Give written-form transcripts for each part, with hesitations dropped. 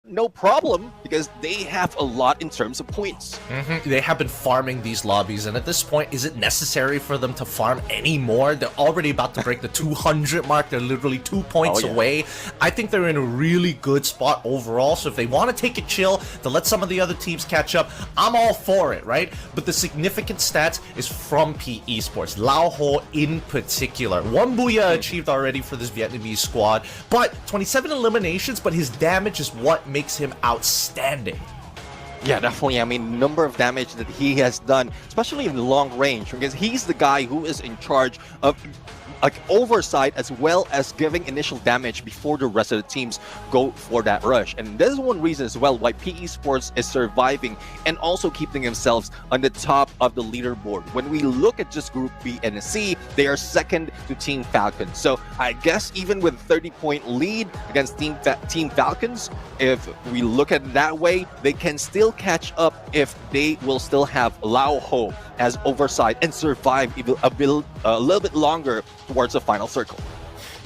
no problem because they have a lot in terms of points. They have been farming these lobbies, and at this point, is it necessary for them to farm any more? They're already about to break the 200 mark. They're literally 2 points away. I think they're in a really good spot overall, so if they want to take it chill to let some of the other teams catch up, I'm all for it, right? But the significant stats is from Esports, Lao Ho in particular. 1 Booyah achieved already for this Vietnamese squad, but 27 eliminations, but his damage is what makes him outstanding. Yeah, definitely. I mean, number of damage that he has done, especially in the long range, because he's the guy who is in charge of like oversight as well as giving initial damage before the rest of the teams go for that rush. And this is one reason as well why Esports is surviving and also keeping themselves on the top of the leaderboard. When we look at just Group B and C, they are second to Team Falcons. So I guess even with a 30-point lead against Team Falcons, if we look at it that way, they can still catch up if they will still have Lao Ho as oversight and survive a little bit longer towards the final circle.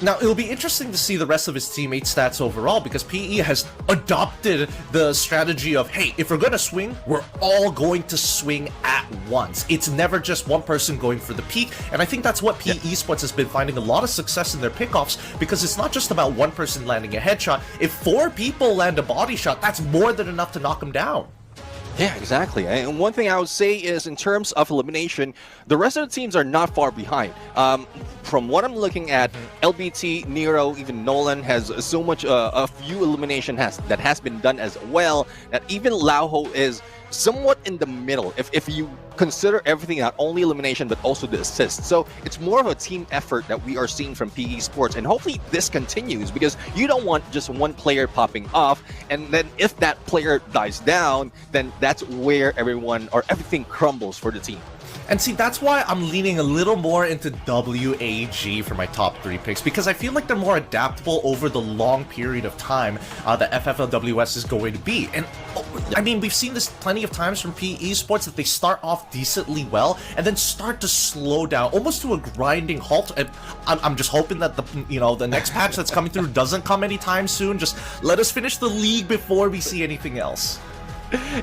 Now, it'll be interesting to see the rest of his teammates' stats overall, because PE has adopted the strategy of, hey, if we're going to swing, we're all going to swing at once. It's never just one person going for the peak, and I think that's what PE Esports has been finding a lot of success in their pickoffs, because it's not just about one person landing a headshot. If 4 people land a body shot, that's more than enough to knock them down. Yeah, exactly. And one thing I would say is in terms of elimination, the rest of the teams are not far behind. From what I'm looking at, LBT, Nero, even Nolan has so much, a few elimination that has been done as well, that even Lauho is somewhat in the middle if you consider everything, not only elimination but also the assist. So it's more of a team effort that we are seeing from PE Sports, and hopefully this continues, because you don't want just one player popping off, and then if that player dies down, then that's where everything crumbles for the team. And see, that's why I'm leaning a little more into WAG for my top 3 picks, because I feel like they're more adaptable over the long period of time that FFWS is going to be. And I mean, we've seen this plenty of times from PE Esports, that they start off decently well and then start to slow down, almost to a grinding halt. And I'm just hoping that the next patch that's coming through doesn't come anytime soon. Just let us finish the league before we see anything else.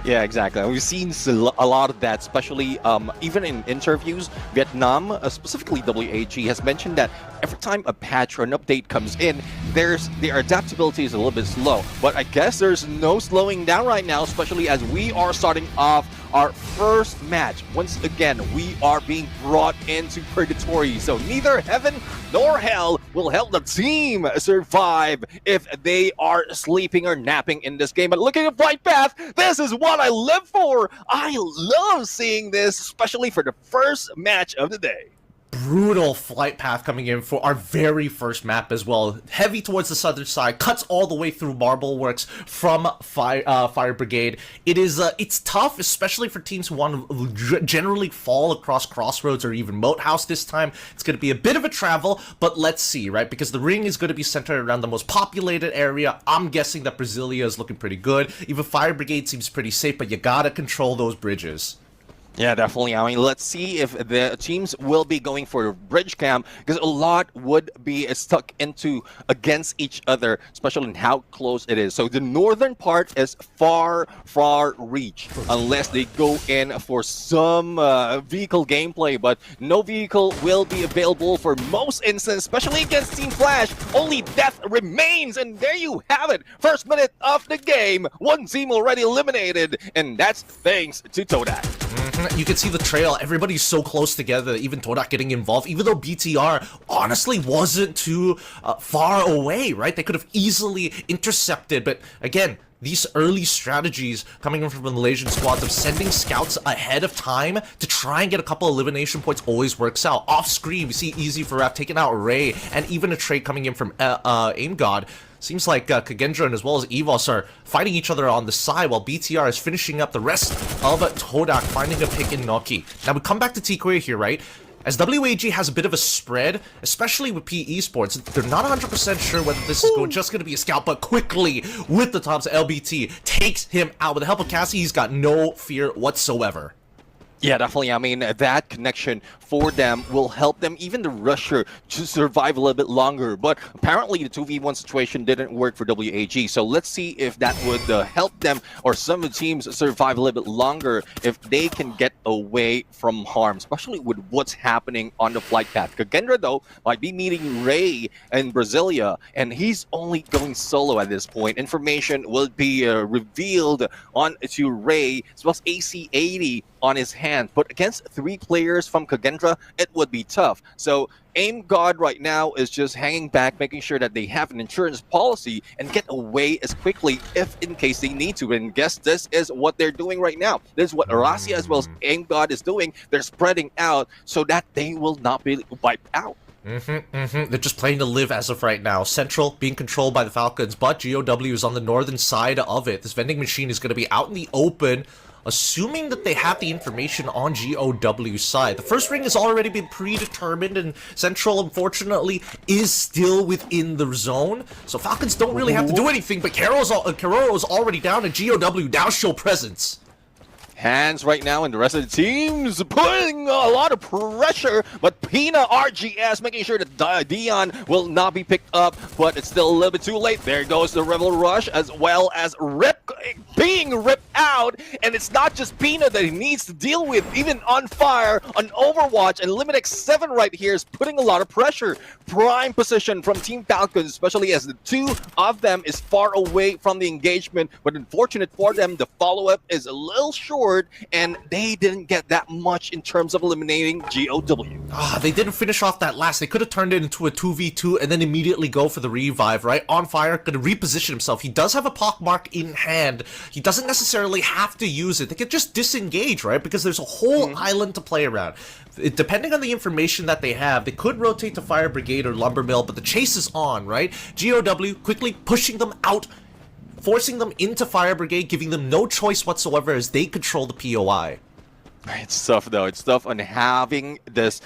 Yeah, exactly. We've seen a lot of that, especially even in interviews. Vietnam, specifically WAG, has mentioned that every time a patch or an update comes in, their adaptability is a little bit slow. But I guess there's no slowing down right now, especially as we are starting off our first match. Once again, we are being brought into purgatory, so neither heaven nor hell will help the team survive if they are sleeping or napping in this game. But looking at Flight Path, this is what I live for. I love seeing this, especially for the first match of the day. Brutal flight path coming in for our very first map as well. Heavy towards the southern side, cuts all the way through Marble Works from Fire Brigade. It's tough, especially for teams who want to generally fall across Crossroads or even Moat House this time. It's going to be a bit of a travel, but let's see, right? Because the ring is going to be centered around the most populated area. I'm guessing that Brasilia is looking pretty good. Even Fire Brigade seems pretty safe, but you gotta control those bridges. Yeah, definitely. I mean, let's see if the teams will be going for a bridge camp, because a lot would be stuck against each other, especially in how close it is. So the northern part is far reach, unless they go in for some vehicle gameplay, but no vehicle will be available for most instances, especially against Team Flash. Only death remains, and there you have it. First minute of the game, one team already eliminated, and that's thanks to Todak. You can see the trail. Everybody's so close together, even Todak getting involved, even though BTR honestly wasn't too far away, right? They could have easily intercepted, but again, these early strategies coming in from the Malaysian squads of sending scouts ahead of time to try and get a couple elimination points always works out. Off screen, we see Easy for Rap taking out Ray, and even a trade coming in from Aim God. Seems like Kagendra as well as Evos are fighting each other on the side, while BTR is finishing up the rest of Todak, finding a pick in Noki. Now we come back to T-Korea here, right? As WAG has a bit of a spread, especially with PE Sports, they're not 100% sure whether this is just going to be a scout, but quickly, with the tops, LBT takes him out. With the help of Cassie, he's got no fear whatsoever. Yeah, definitely. I mean, that connection for them will help them, even the rusher, to survive a little bit longer. But apparently, the 2v1 situation didn't work for WAG. So let's see if that would help them or some of the teams survive a little bit longer if they can get away from harm, especially with what's happening on the flight path. Kagendra, though, might be meeting Ray in Brasilia, and he's only going solo at this point. Information will be revealed on to Ray, as well as AC-80 on his hand, but against 3 players from Kagendra, it would be tough. So Aim God right now is just hanging back, making sure that they have an insurance policy and get away as quickly if in case they need to. And guess this is what they're doing right now. This is what Arasia as well as Aim God is doing. They're spreading out so that they will not be wiped out. They're just playing to live as of right now. Central being controlled by the Falcons, but GOW is on the northern side of it. This vending machine is going to be out in the open, assuming that they have the information on GOW's side. The first ring has already been predetermined, and Central, unfortunately, is still within the zone. So Falcons don't really have to do anything, but Caroro's already down, and GOW now show presence. Hands right now, and the rest of the teams putting a lot of pressure, but Pina RGS making sure that Dion will not be picked up, but it's still a little bit too late. There goes the Rebel Rush, as well as Rip being ripped out, and it's not just Pina that he needs to deal with. Even on fire, on Overwatch, and Limitex 7 right here is putting a lot of pressure. Prime position from Team Falcons, especially as the 2 of them is far away from the engagement, but unfortunate for them, the follow-up is a little short, and they didn't get that much in terms of eliminating GOW. They didn't finish off that last. They could have turned it into a 2v2 and then immediately go for the revive, right? On fire, gonna reposition himself. He does have a pockmark in hand. He doesn't necessarily have to use it. They could just disengage, right? Because there's a whole island to play around. Depending on the information that they have, they could rotate to Fire Brigade or Lumber Mill, but the chase is on, right? GOW quickly pushing them out, forcing them into Fire Brigade, giving them no choice whatsoever as they control the POI. It's tough, though. It's tough on having this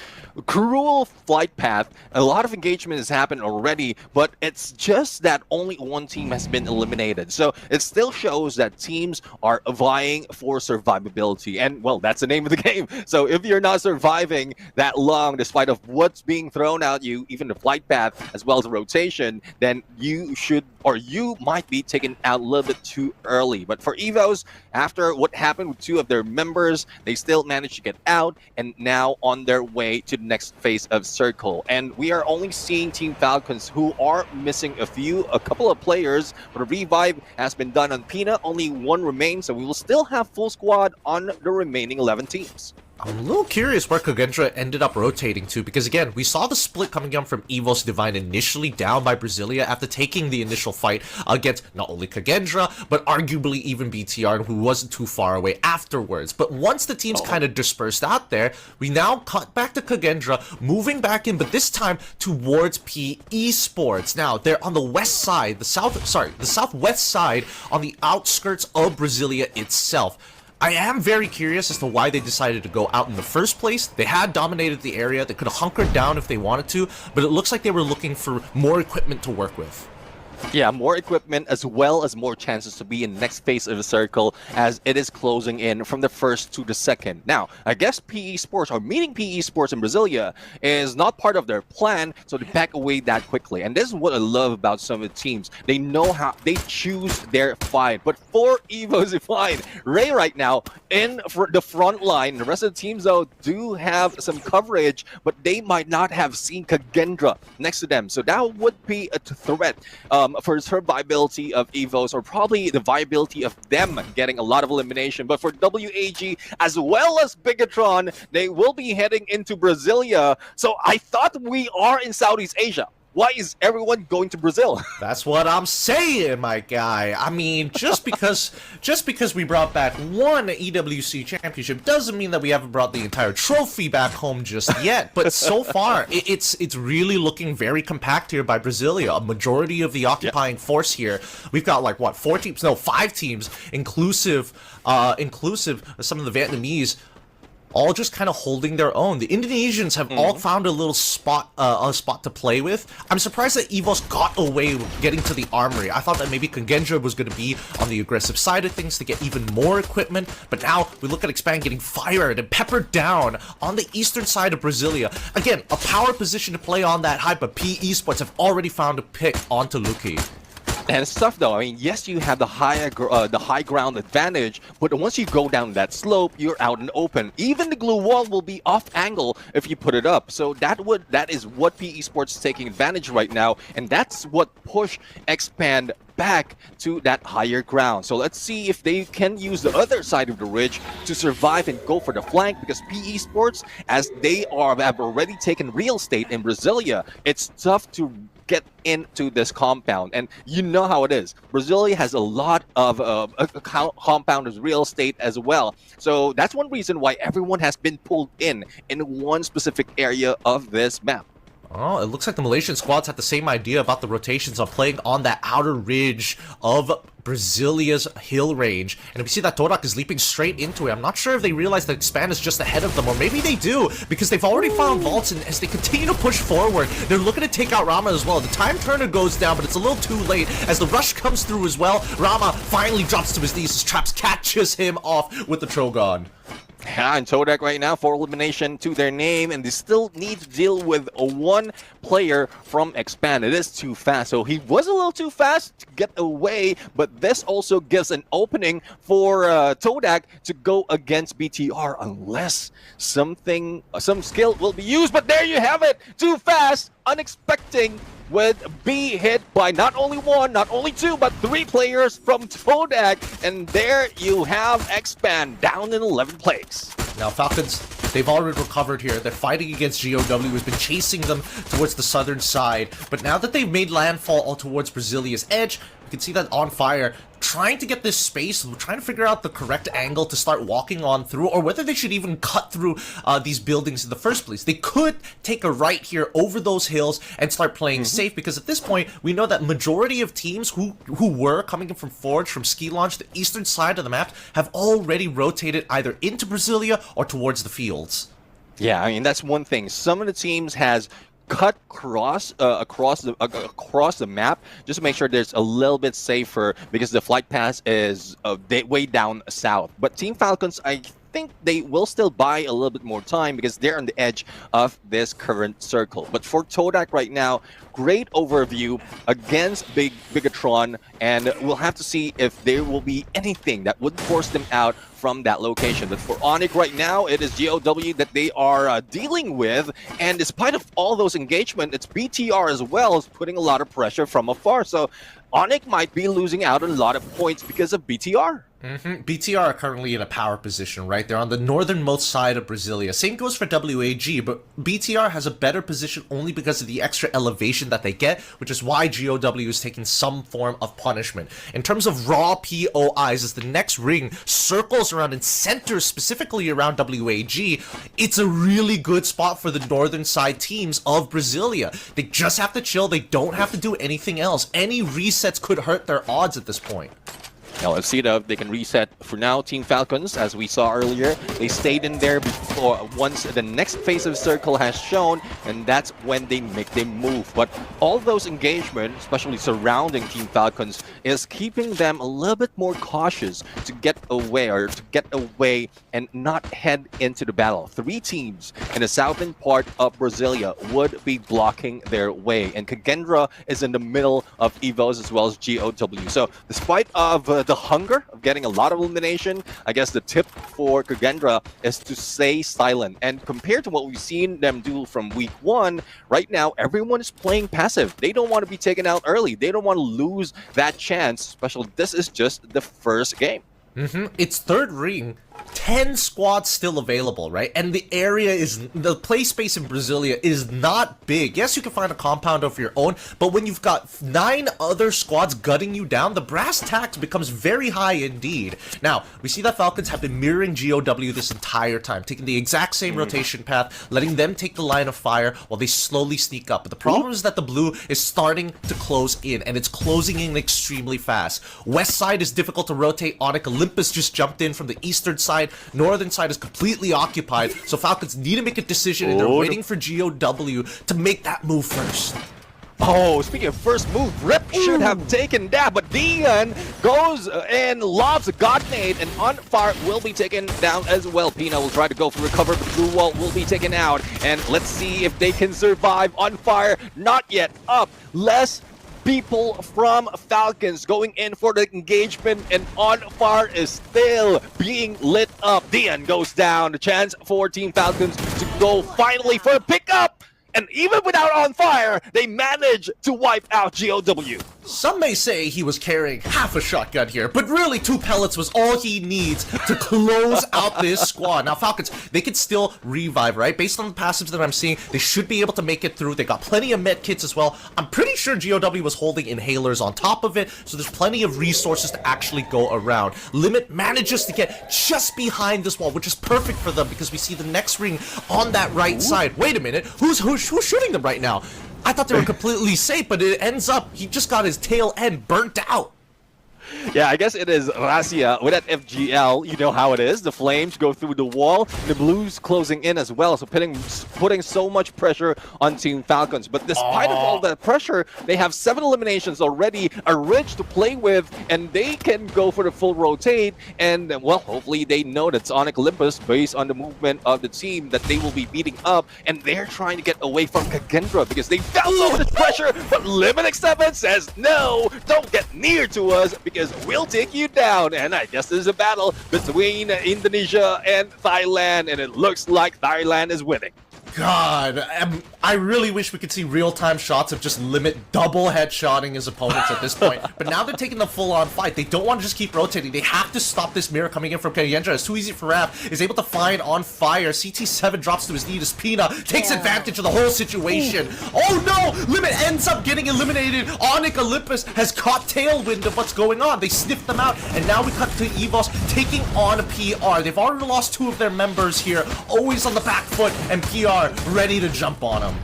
cruel flight path. A lot of engagement has happened already, but it's just that only one team has been eliminated. So it still shows that teams are vying for survivability. And, well, that's the name of the game. So if you're not surviving that long, despite of what's being thrown at you, even the flight path, as well as the rotation, then you should, or you might be taken out a little bit too early. But for Evos, after what happened with 2 of their members, they still managed to get out, and now on their way to the next phase of Circle. And we are only seeing Team Falcons, who are missing a couple of players, but a revive has been done on Pina. Only 1 remains, so we will still have full squad on the remaining 11 teams. I'm a little curious where Kagendra ended up rotating to, because again, we saw the split coming down from Evos Divine initially down by Brasilia after taking the initial fight against not only Kagendra, but arguably even BTR, who wasn't too far away afterwards. But once the teams kind of dispersed out there, we now cut back to Kagendra, moving back in, but this time towards Esports. Now, they're on the west side, the southwest side, on the outskirts of Brasilia itself. I am very curious as to why they decided to go out in the first place. They had dominated the area. They could have hunkered down if they wanted to, but it looks like they were looking for more equipment to work with. Yeah, more equipment as well as more chances to be in the next phase of the circle as it is closing in from the first to the second. Now, I guess PE Sports or meeting PE Sports in Brasilia is not part of their plan, so they back away that quickly. And this is what I love about some of the teams. They know how they choose their fight. But for Evo's Divine, Ray right now in the front line. The rest of the teams, though, do have some coverage, but they might not have seen Kagendra next to them. So that would be a threat for the survivability of Evos, or probably the viability of them getting a lot of elimination. But for WAG as well as Bigatron, they will be heading into Brasilia. So I thought we are in Southeast Asia. Why is everyone going to Brazil? That's what I'm saying, my guy. I mean, just because we brought back 1 EWC championship doesn't mean that we haven't brought the entire trophy back home just yet. But so far, it's really looking very compact here by Brasilia. A majority of the occupying force here. We've got like what, 4 teams? No, 5 teams, inclusive some of the Vietnamese. all just kind of holding their own. The Indonesians have all found a little spot to play with. I'm surprised that Evos got away with getting to the armory. I thought that maybe Kagendra was going to be on the aggressive side of things to get even more equipment, but now we look at Expand getting fired and peppered down on the eastern side of Brasilia. Again, a power position to play on that high, but Esports have already found a pick onto Luki. And it's tough though. I mean, yes, you have the high ground advantage, but once you go down that slope, you're out and open. Even the glue wall will be off angle if you put it up. So that is what Esports is taking advantage right now, and that's what pushed Expand back to that higher ground. So let's see if they can use the other side of the ridge to survive and go for the flank, because Esports, as they have already taken real estate in Brasilia, it's tough to get into this compound, and you know how it is. Brasilia has a lot of compound as real estate as well, so that's one reason why everyone has been pulled in one specific area of this map. Oh, it looks like the Malaysian squads had the same idea about the rotations of playing on that outer ridge of Brasilia's hill range. And we see that Torak is leaping straight into it. I'm not sure if they realize that Expand is just ahead of them, or maybe they do, because they've already found vaults, and as they continue to push forward, they're looking to take out Rama as well. The time turner goes down, but it's a little too late. As the rush comes through as well, Rama finally drops to his knees as Traps catches him off with the Trogon. Yeah, and Todak right now, 4 elimination to their name, and they still need to deal with one player from Expand. It is too fast, so he was a little too fast to get away, but this also gives an opening for Todak to go against BTR, unless some skill will be used. But there you have it, too fast, unexpected, would be hit by not only one, not only two, but 3 players from Todak. And there you have Expand down in 11th place. Now Falcons, they've already recovered here. They're fighting against GOW, who's been chasing them towards the southern side. But now that they've made landfall all towards Brasilia's edge, you can see that On Fire trying to get this space, trying to figure out the correct angle to start walking on through, or whether they should even cut through these buildings in the first place. They could take a right here over those hills and start playing safe, because at this point, we know that majority of teams who were coming in from Forge, from Ski Launch, the eastern side of the map, have already rotated either into Brasilia or towards the fields. Yeah, I mean, that's one thing. Some of the teams has cut across the map just to make sure there's a little bit safer, because the flight path is way down south. But Team Falcons, I think they will still buy a little bit more time because they're on the edge of this current circle. But for Todak right now, great overview against Bigatron, and we'll have to see if there will be anything that would force them out from that location. But for Onyx right now, it is GOW that they are dealing with, and despite of all those engagement, it's BTR as well is putting a lot of pressure from afar. So Onyx might be losing out on a lot of points because of BTR. BTR are currently in a power position, right? They're on the northernmost side of Brasilia. Same goes for WAG, but BTR has a better position only because of the extra elevation that they get, which is why GOW is taking some form of punishment. In terms of raw POIs, as the next ring circles around and centers specifically around WAG, it's a really good spot for the northern side teams of Brasilia. They just have to chill. They don't have to do anything else. Any resets could hurt their odds at this point. Now let's see if they can reset. For now, Team Falcons, as we saw earlier, they stayed in there before once the next phase of circle has shown, and that's when they make their move. But all those engagements, especially surrounding Team Falcons, is keeping them a little bit more cautious to get away and not head into the battle. 3 teams in the southern part of Brasilia would be blocking their way, and Kagendra is in the middle of Evos as well as GOW. So despite of the hunger of getting a lot of elimination, I guess the tip for Kagendra is to stay silent. And compared to what we've seen them do from week 1, right now everyone is playing passive. They don't want to be taken out early. They don't want to lose that chance, especially this is just the first game. It's third ring. 10 squads still available, right? And the play space in Brasilia is not big. Yes, you can find a compound of your own, but when you've got 9 other squads gutting you down, the brass tacks becomes very high indeed. Now, we see that Falcons have been mirroring GOW this entire time, taking the exact same rotation path, letting them take the line of fire while they slowly sneak up. But the problem is that the blue is starting to close in, and it's closing in extremely fast. West side is difficult to rotate. Onyx Olympus just jumped in from the eastern side side. Northern side is completely occupied, so Falcons need to make a decision, and they're waiting for GOW to make that move first. Oh, speaking of first move, Rip should have taken that, but Dion goes and lobs a God Nade, and On Fire will be taken down as well. Pina will try to go for recover, but Blue Wall will be taken out, and let's see if they can survive. On Fire, not yet up. Less people from Falcons going in for the engagement, and On Fire is still being lit up. Dion goes down. The chance for Team Falcons to go finally for a pickup. And even without On Fire, they managed to wipe out GOW. Some may say he was carrying half a shotgun here, but really 2 pellets was all he needs to close out this squad. Now Falcons, they can still revive, right? Based on the passives that I'm seeing, they should be able to make it through. They got plenty of med kits as well. I'm pretty sure GOW was holding inhalers on top of it, so there's plenty of resources to actually go around. Limit manages to get just behind this wall, which is perfect for them because we see the next ring on that right side. Wait a minute, who's shooting them right now? I thought they were completely safe, but it ends up he just got his tail end burnt out. Yeah, I guess it is Razia with that FGL. You know how it is. The flames go through the wall. The blues closing in as well. So putting so much pressure on Team Falcons. But despite of all that pressure, they have 7 eliminations already. A Ridge to play with. And they can go for the full rotate. And, well, hopefully they know that Sonic Olympus, based on the movement of the team, that they will be beating up. And they're trying to get away from Kagendra because they felt so much pressure. But Limited 7 says, no, don't get near to us because we'll take you down. And I guess there's a battle between Indonesia and Thailand, and it looks like Thailand is winning. God, I really wish we could see real-time shots of just Limit double headshotting his opponents at this point. But now they're taking the full-on fight. They don't want to just keep rotating. They have to stop this mirror coming in from Kagendra. It's too easy for Raph. Is able to find On Fire. CT7 drops to his knee as Pina takes advantage of the whole situation. Oh no! Limit ends up getting eliminated. Onyx Olympus has caught tailwind of what's going on. They sniffed them out, and now we cut to Evos taking on PR. They've already lost 2 of their members here. Always on the back foot, and PR ready to jump on him.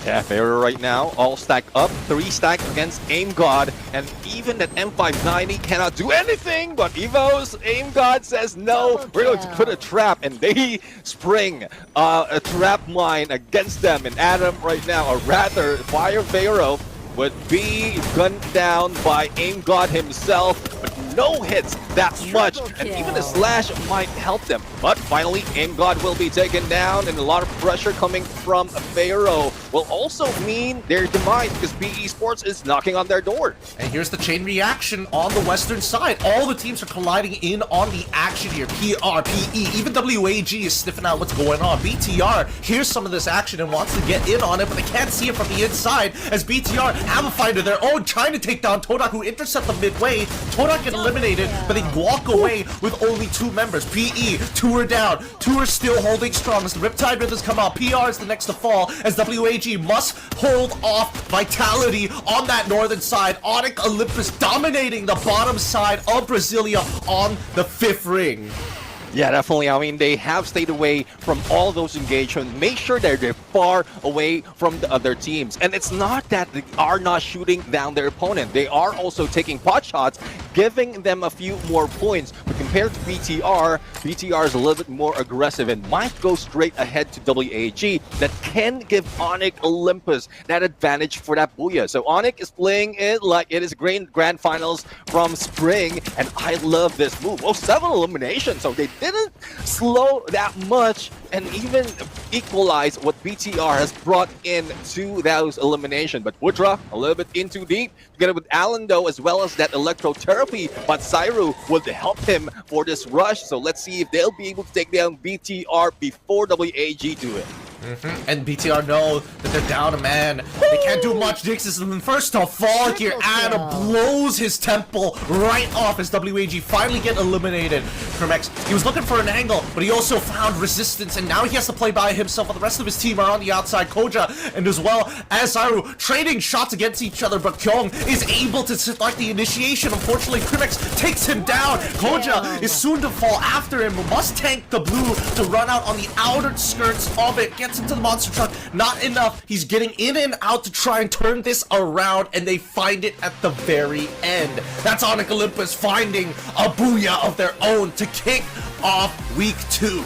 Yeah, Pharaoh right now, all stacked up, 3 stacked against Aim God, and even that M590 cannot do anything, but Evo's Aim God says, no, we're going to put a trap, and they spring a trap mine against them, and Adam right now, or rather, Fire Pharaoh, would be gunned down by Aim God himself, but no hits that much, and even a slash might help them. But finally, Aim God will be taken down, and a lot of pressure coming from Pharaoh will also mean their demise because PE Esports is knocking on their door. And here's the chain reaction on the western side. All the teams are colliding in on the action here. PR, PE, even WAG is sniffing out what's going on. BTR hears some of this action and wants to get in on it, but they can't see it from the inside as BTR have a fight of their own, trying to take down Todak, who intercepts them midway. Todak get eliminated, but they walk away with only 2 members. PE, 2 are down, 2 are still holding strong as the Riptide Rhythms come out. PR is the next to fall as WAG must hold off Vitality on that northern side. Onyx Olympus dominating the bottom side of Brasilia on the 5th ring. Yeah, definitely. I mean, they have stayed away from all those engagements. Make sure that they're far away from the other teams. And it's not that they are not shooting down their opponent. They are also taking pot shots, giving them a few more points. But compared to BTR, BTR is a little bit more aggressive and might go straight ahead to WAG. That can give Onyx Olympus that advantage for that booyah. So Onyx is playing it like it is grand finals from spring. And I love this move. Oh, 7 eliminations. So they didn't slow that much and even equalize what BTR has brought in to those eliminations. But Woodra a little bit in too deep together with Alando as well as that electrotherapy, but Cyru would help him for this rush. So let's see if they'll be able to take down BTR before WAG do it. And BTR know that they're down a man. They can't do much. Dix is the first to fall here. Anna blows his temple right off as WAG finally get eliminated from X. He was looking for an angle, but he also found resistance, and now he has to play by himself while the rest of his team are on the outside. Koja and as well as Cyru trading shots against each other, but Kyung is able to start the initiation. Unfortunately, Crimex takes him down. Koja is soon to fall after him, must tank the blue to run out on the outer skirts of it. Gets into the monster truck, not enough. He's getting in and out to try and turn this around, and they find it at the very end. That's Onyx Olympus finding a booyah of their own to kick off week 2.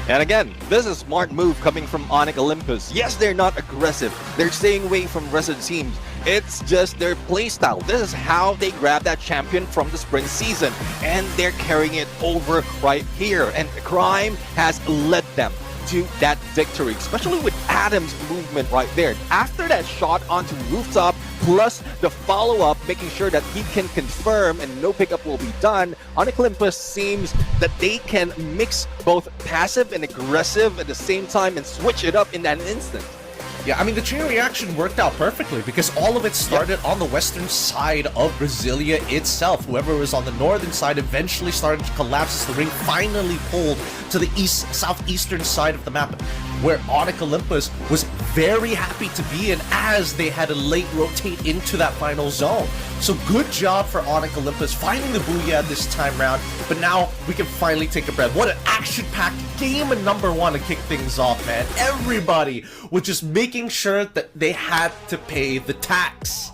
And again, this is a smart move coming from Onyx Olympus. Yes, they're not aggressive. They're staying away from resident teams. It's just their playstyle. This is how they grab that champion from the spring season. And they're carrying it over right here. And Crime has led them to that victory, especially with Adam's movement right there. After that shot onto rooftop, plus the follow-up, making sure that he can confirm and no pickup will be done, Onyx Olympus seems that they can mix both passive and aggressive at the same time and switch it up in an instant. Yeah, I mean, the chain reaction worked out perfectly because all of it started on the western side of Brasilia itself. Whoever was on the northern side eventually started to collapse as the ring finally pulled to the southeastern side of the map, where Onyx Olympus was very happy to be in as they had to late rotate into that final zone. So good job for Onyx Olympus finding the Booyah this time round, but now we can finally take a breath. What an action-packed game number 1 to kick things off, man. Everybody was just making sure that they had to pay the tax.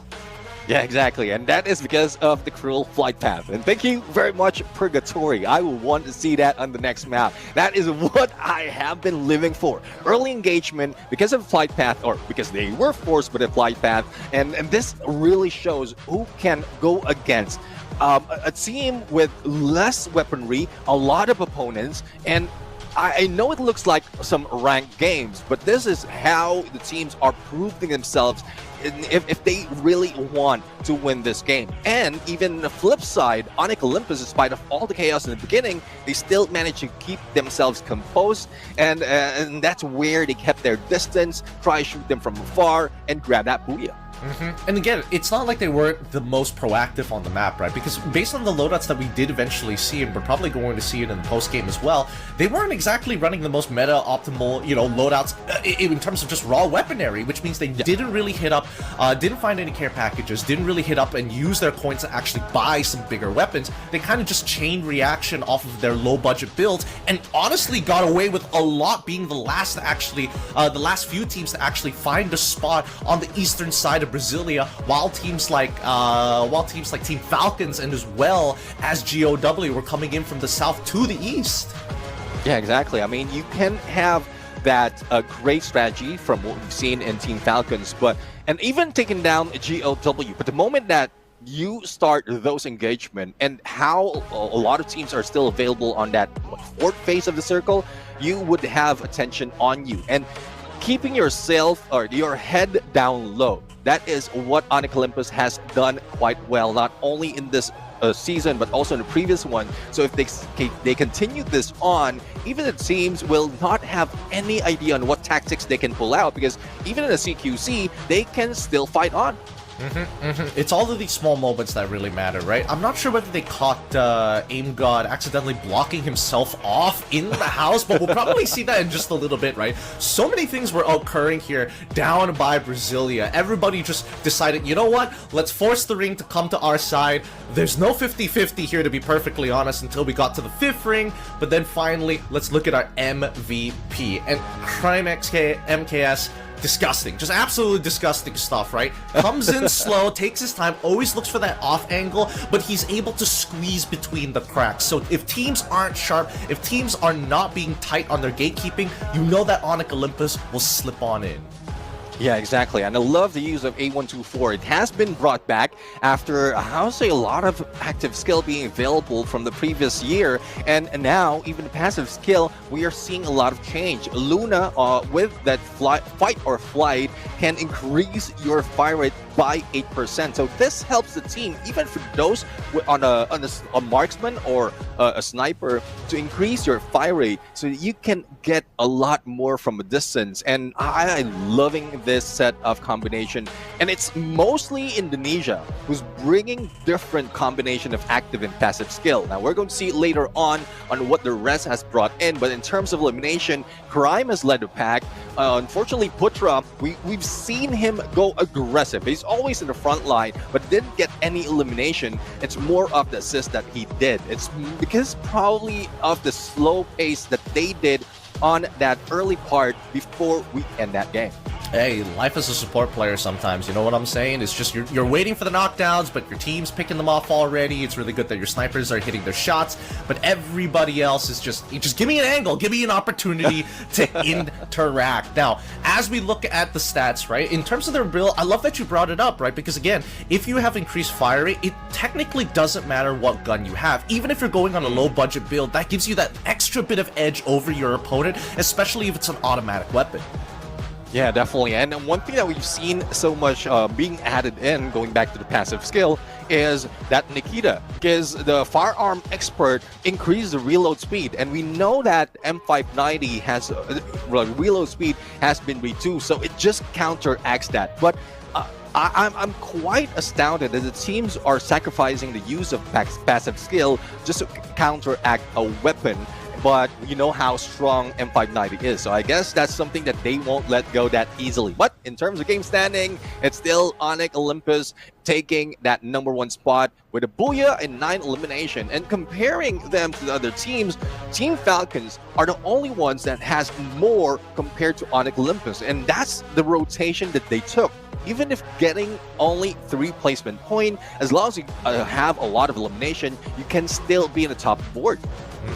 Yeah, exactly, and that is because of the cruel flight path. And thank you very much, Purgatory. I will want to see that on the next map. That is what I have been living for. Early engagement because of flight path, or because they were forced by the flight path, and this really shows who can go against a team with less weaponry, a lot of opponents, and I know it looks like some ranked games, but this is how the teams are proving themselves if they really want to win this game. And even the flip side, Onyx Olympus, in spite of all the chaos in the beginning, they still managed to keep themselves composed, and that's where they kept their distance, try to shoot them from afar, and grab that Booyah. And again, it's not like they weren't the most proactive on the map, right? Because based on the loadouts that we did eventually see, and we're probably going to see it in the post-game as well, they weren't exactly running the most meta-optimal, loadouts in terms of just raw weaponry, which means they didn't really hit up, didn't find any care packages, didn't really hit up and use their coins to actually buy some bigger weapons. They kind of just chain reaction off of their low-budget builds, and honestly got away with a lot, being the last to actually, the last few teams to actually find a spot on the eastern side of Brasilia, while teams like Team Falcons and as well as GOW were coming in from the south to the east. Yeah, exactly. I mean, you can have that great strategy from what we've seen in Team Falcons, and even taking down GOW. But the moment that you start those engagement and how a lot of teams are still available on that fourth phase of the circle, you would have attention on you. And keeping yourself or your head down low, that is what Onyx Olympus has done quite well, not only in this season but also in the previous one. So if they continue this on, even the teams will not have any idea on what tactics they can pull out, because even in a CQC they can still fight on. It's all of these small moments that really matter, right? I'm not sure whether they caught Aim God accidentally blocking himself off in the house, but we'll probably see that in just a little bit, right? So many things were occurring here down by Brasilia. Everybody just decided, you know what? Let's force the ring to come to our side. There's no 50-50 here, to be perfectly honest, until we got to the 5th ring. But then finally, let's look at our MVP. And Crime MKS, disgusting, just absolutely disgusting stuff, right? Comes in slow, takes his time, always looks for that off angle, but he's able to squeeze between the cracks. So if teams aren't sharp, if teams are not being tight on their gatekeeping, you know that Onyx Olympus will slip on in. Yeah, exactly. And I love the use of A124. It has been brought back after, I would say, a lot of active skill being available from the previous year. And now, even the passive skill, we are seeing a lot of change. Luna, with that fight or flight, can increase your fire rate by 8%. So this helps the team, even for those on a marksman or a sniper, to increase your fire rate so you can get a lot more from a distance. And I'm loving this set of combination. And it's mostly Indonesia who's bringing different combination of active and passive skill. Now we're going to see later on what the rest has brought in, but in terms of elimination, Crime has led the pack. Unfortunately, Putra, we've seen him go aggressive. He's always in the front line, but didn't get any elimination. It's more of the assist that he did. It's because probably of the slow pace that they did on that early part before we end that game. Hey, life as a support player sometimes, you know what I'm saying? It's just you're waiting for the knockdowns, but your team's picking them off already. It's really good that your snipers are hitting their shots, but everybody else is just give me an angle, give me an opportunity to interact. Now, as we look at the stats, right, in terms of their build, I love that you brought it up, right? Because again, if you have increased fire rate, it technically doesn't matter what gun you have. Even if you're going on a low budget build, that gives you that extra bit of edge over your opponent, especially if it's an automatic weapon. Yeah, definitely. And one thing that we've seen so much being added in, going back to the passive skill, is that Nikita, because the firearm expert increased the reload speed, and we know that M590 has reload speed has been reduced, so it just counteracts that. But I'm quite astounded that the teams are sacrificing the use of passive skill just to counteract a weapon. But you know how strong M590 is, so I guess that's something that they won't let go that easily. But in terms of game standing, it's still Onyx Olympus taking that #1 spot with a Booyah and 9 elimination. And comparing them to the other teams, Team Falcons are the only ones that has more compared to Onyx Olympus, and that's the rotation that they took. Even if getting only 3 placement point, as long as you have a lot of elimination, you can still be in the top board.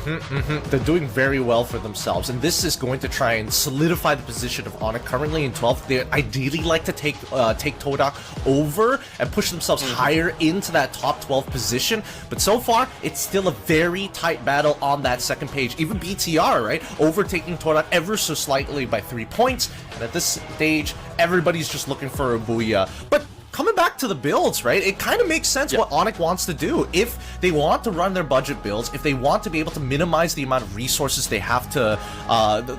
They're doing very well for themselves, and this is going to try and solidify the position of Onyx currently in 12th. They ideally like to take Todak over and push themselves higher into that top 12 position, but so far it's still a very tight battle on that second page. Even BTR, right, overtaking Todak ever so slightly by 3 points, and at this stage everybody's just looking for a Booyah. But coming back to the builds, right, it kind of makes sense what Onyx wants to do. If they want to run their budget builds, if they want to be able to minimize the amount of resources they have to,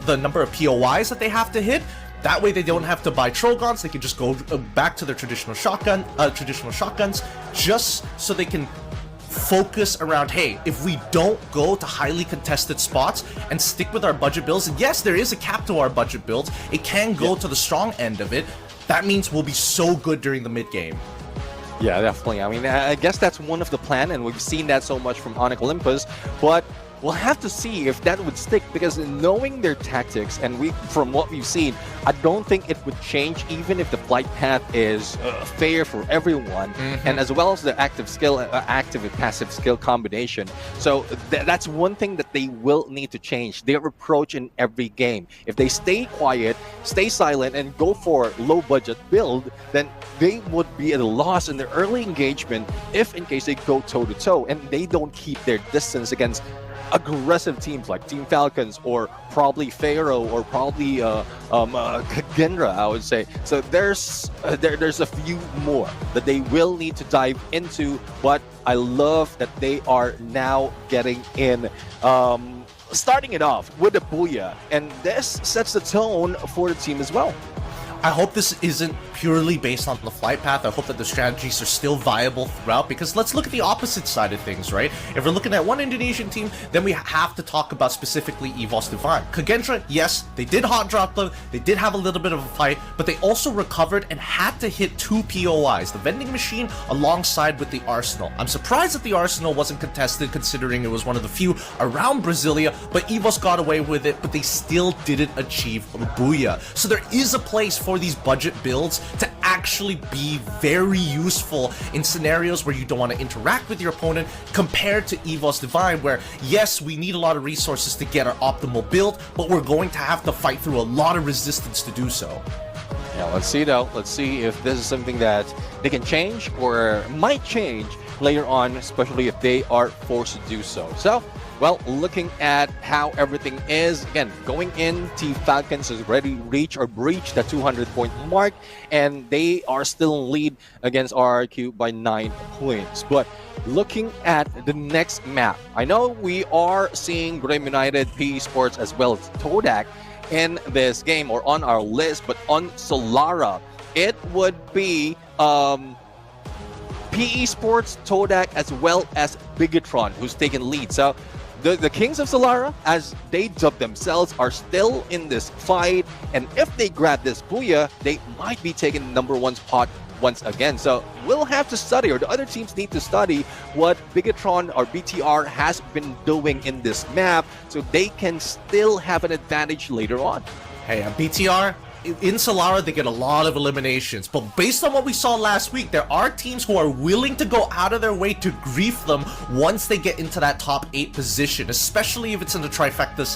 the number of POIs that they have to hit, that way they don't have to buy Trogons, they can just go back to their traditional shotguns, just so they can focus around, hey, if we don't go to highly contested spots and stick with our budget builds, and yes, there is a cap to our budget builds, it can go to the strong end of it. That means we'll be so good during the mid-game. Yeah, definitely. I mean, I guess that's one of the plan, and we've seen that so much from Onyx Olympus, but we'll have to see if that would stick, because knowing their tactics, and from what we've seen, I don't think it would change even if the flight path is fair for everyone, and as well as the active and passive skill combination. So that's one thing that they will need to change, their approach in every game. If they stay quiet, stay silent, and go for low budget build, then they would be at a loss in their early engagement if in case they go toe-to-toe and they don't keep their distance against aggressive teams like Team Falcons or probably Pharaoh or probably Gendra, I would say. So there's a few more that they will need to dive into, but I love that they are now getting in, starting it off with a Booyah, and this sets the tone for the team as well. I hope this isn't purely based on the flight path. I hope that the strategies are still viable throughout, because let's look at the opposite side of things, right? If we're looking at one Indonesian team, then we have to talk about specifically Esports Divine. Kagendra, yes, they did hot drop them, they did have a little bit of a fight, but they also recovered and had to hit 2 POIs, the vending machine alongside with the Arsenal. I'm surprised that the Arsenal wasn't contested considering it was one of the few around Brasilia, but Evos got away with it, but they still didn't achieve a Booyah. So there is a place for these budget builds to actually be very useful in scenarios where you don't want to interact with your opponent, compared to Esports Divine, where yes, we need a lot of resources to get our optimal build, but we're going to have to fight through a lot of resistance to do so. Yeah, let's see though. Let's see if this is something that they can change or might change later on, especially if they are forced to do so. So, well, looking at how everything is, again, going in, Team Falcons has already reached or breached the 200-point mark, and they are still in lead against RRQ by 9 points. But looking at the next map, I know we are seeing Graham United, PE Sports, as well as Todak in this game or on our list, but on Solara, it would be PE Sports, Todak, as well as Bigatron, who's taken lead. So the Kings of Solara, as they dub themselves, are still in this fight, and if they grab this Booyah, they might be taking the #1 spot once again. So we'll have to study, or the other teams need to study, what Bigatron or BTR has been doing in this map, so they can still have an advantage later on. Hey, BTR, in Solara, they get a lot of eliminations, but based on what we saw last week, there are teams who are willing to go out of their way to grief them once they get into that top 8 position, especially if it's in a trifecta,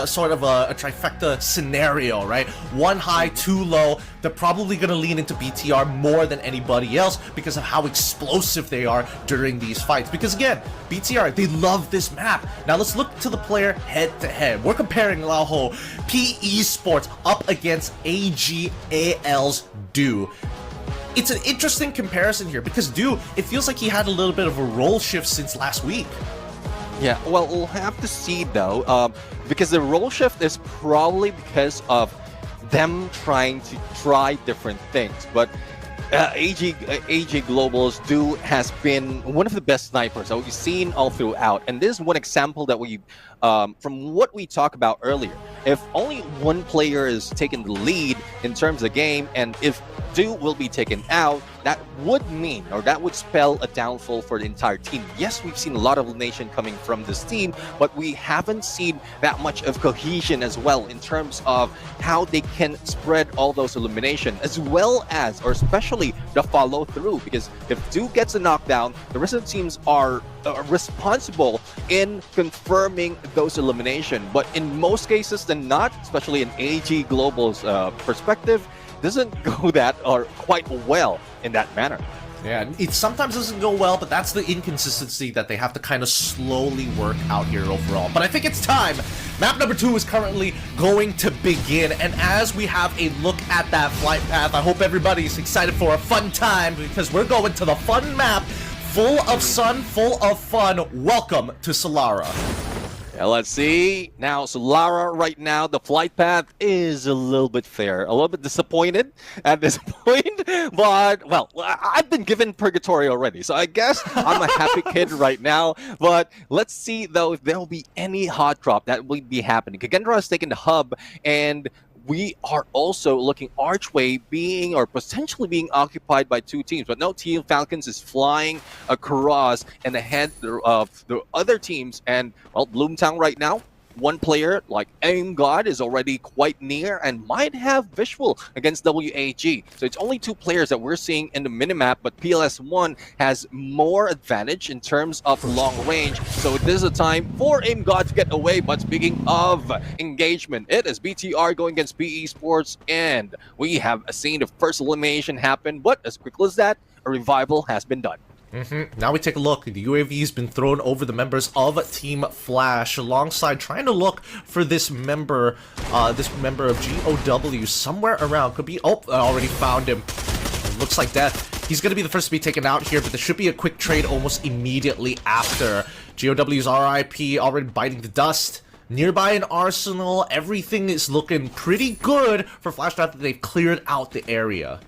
sort of a trifecta scenario, right? 1 high, 2 low. They're probably going to lean into BTR more than anybody else because of how explosive they are during these fights. Because again, BTR, they love this map. Now let's look to the player head to head. We're comparing Laoho Esports up against AGAL's Do. It's an interesting comparison here because Do, it feels like he had a little bit of a role shift since last week. Yeah, well, we'll have to see though, because the role shift is probably because of them trying to try different things. But AG Global's Do has been one of the best snipers that we've seen all throughout. And this is one example that we, from what we talked about earlier, if only one player is taking the lead in terms of the game, and if Do will be taken out, that would mean, or that would spell a downfall for the entire team. Yes, we've seen a lot of elimination coming from this team, but we haven't seen that much of cohesion as well in terms of how they can spread all those elimination, as well as, or especially, the follow through. Because if Do gets a knockdown, the rest of the teams are responsible in confirming those elimination. But in most cases than not, especially in AG Global's perspective, doesn't go that or quite well in that manner. Yeah, it sometimes doesn't go well, but that's the inconsistency that they have to kind of slowly work out here overall. But I think it's time. Map number 2 is currently going to begin, and as we have a look at that flight path, I hope everybody's excited for a fun time because we're going to the fun map, full of sun, full of fun. Welcome to Solara. Yeah, let's see. Now, Solara right now, the flight path is a little bit fair. A little bit disappointed at this point. But, well, I've been given purgatory already. So I guess I'm a happy kid right now. But let's see, though, if there will be any hot drop that will be happening. Kagendra has taken the hub, and we are also looking Archway being or potentially being occupied by 2 teams. But no, Team Falcons is flying across and ahead of the other teams. And, well, Bloomtown right now, one player like Aim God is already quite near and might have visual against WAG. So it's only 2 players that we're seeing in the minimap, but PLS1 has more advantage in terms of long range. So this is a time for Aim God to get away. But speaking of engagement, it is BTR going against Esports, and we have seen the first elimination happen. But as quickly as that, a revival has been done. Now we take a look. The UAV has been thrown over the members of Team Flash, alongside trying to look for this member of GOW somewhere around. Could be. Oh, I already found him. Looks like death. He's going to be the first to be taken out here, but there should be a quick trade almost immediately after. GOW's RIP already biting the dust. Nearby an arsenal. Everything is looking pretty good for Flash after they've cleared out the area.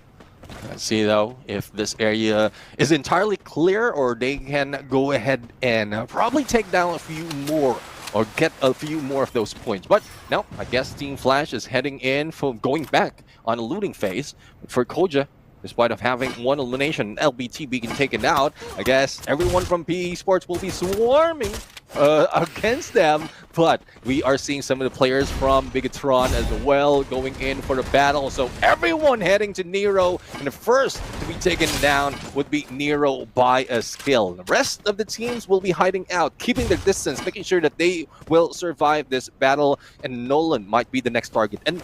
Let's see, though, if this area is entirely clear, or they can go ahead and probably take down a few more or get a few more of those points. But no, I guess Team Flash is heading in for going back on a looting phase. For Koja, despite of having 1 elimination, LBT being taken out, I guess everyone from PE Sports will be swarming against them. But we are seeing some of the players from Bigatron as well going in for the battle. So everyone heading to Nero, and the first to be taken down would be Nero by a skill. The rest of the teams will be hiding out, keeping their distance, making sure that they will survive this battle, and Nolan might be the next target. And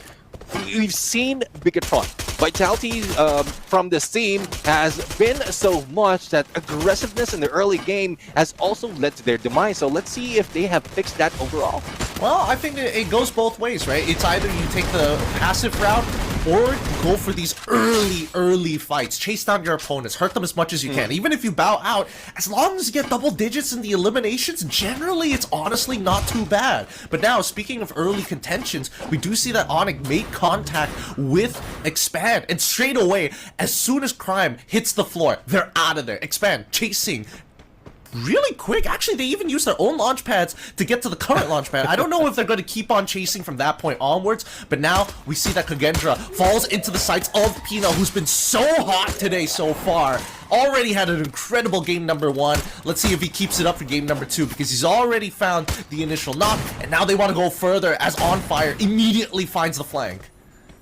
we've seen Bigatron. Vitality from this team has been so much that aggressiveness in the early game has also led to their demise. So let's see if they have fixed that overall. Well, I think it goes both ways, right? It's either you take the passive route or go for these early fights. Chase down your opponents, hurt them as much as you can. Even if you bow out, as long as you get double digits in the eliminations, generally it's honestly not too bad. But now, speaking of early contentions, we do see that Onyx made contact with Expand, and straight away, as soon as Crime hits the floor, they're out of there. Expand chasing really quick. Actually, they even use their own launch pads to get to the current launch pad. I don't know if they're going to keep on chasing from that point onwards, but now we see that Kagendra falls into the sights of Pina, who's been so hot today so far. Already had an incredible game number 1. Let's see if he keeps it up for game number 2, because he's already found the initial knock, and now they want to go further as On Fire immediately finds the flank.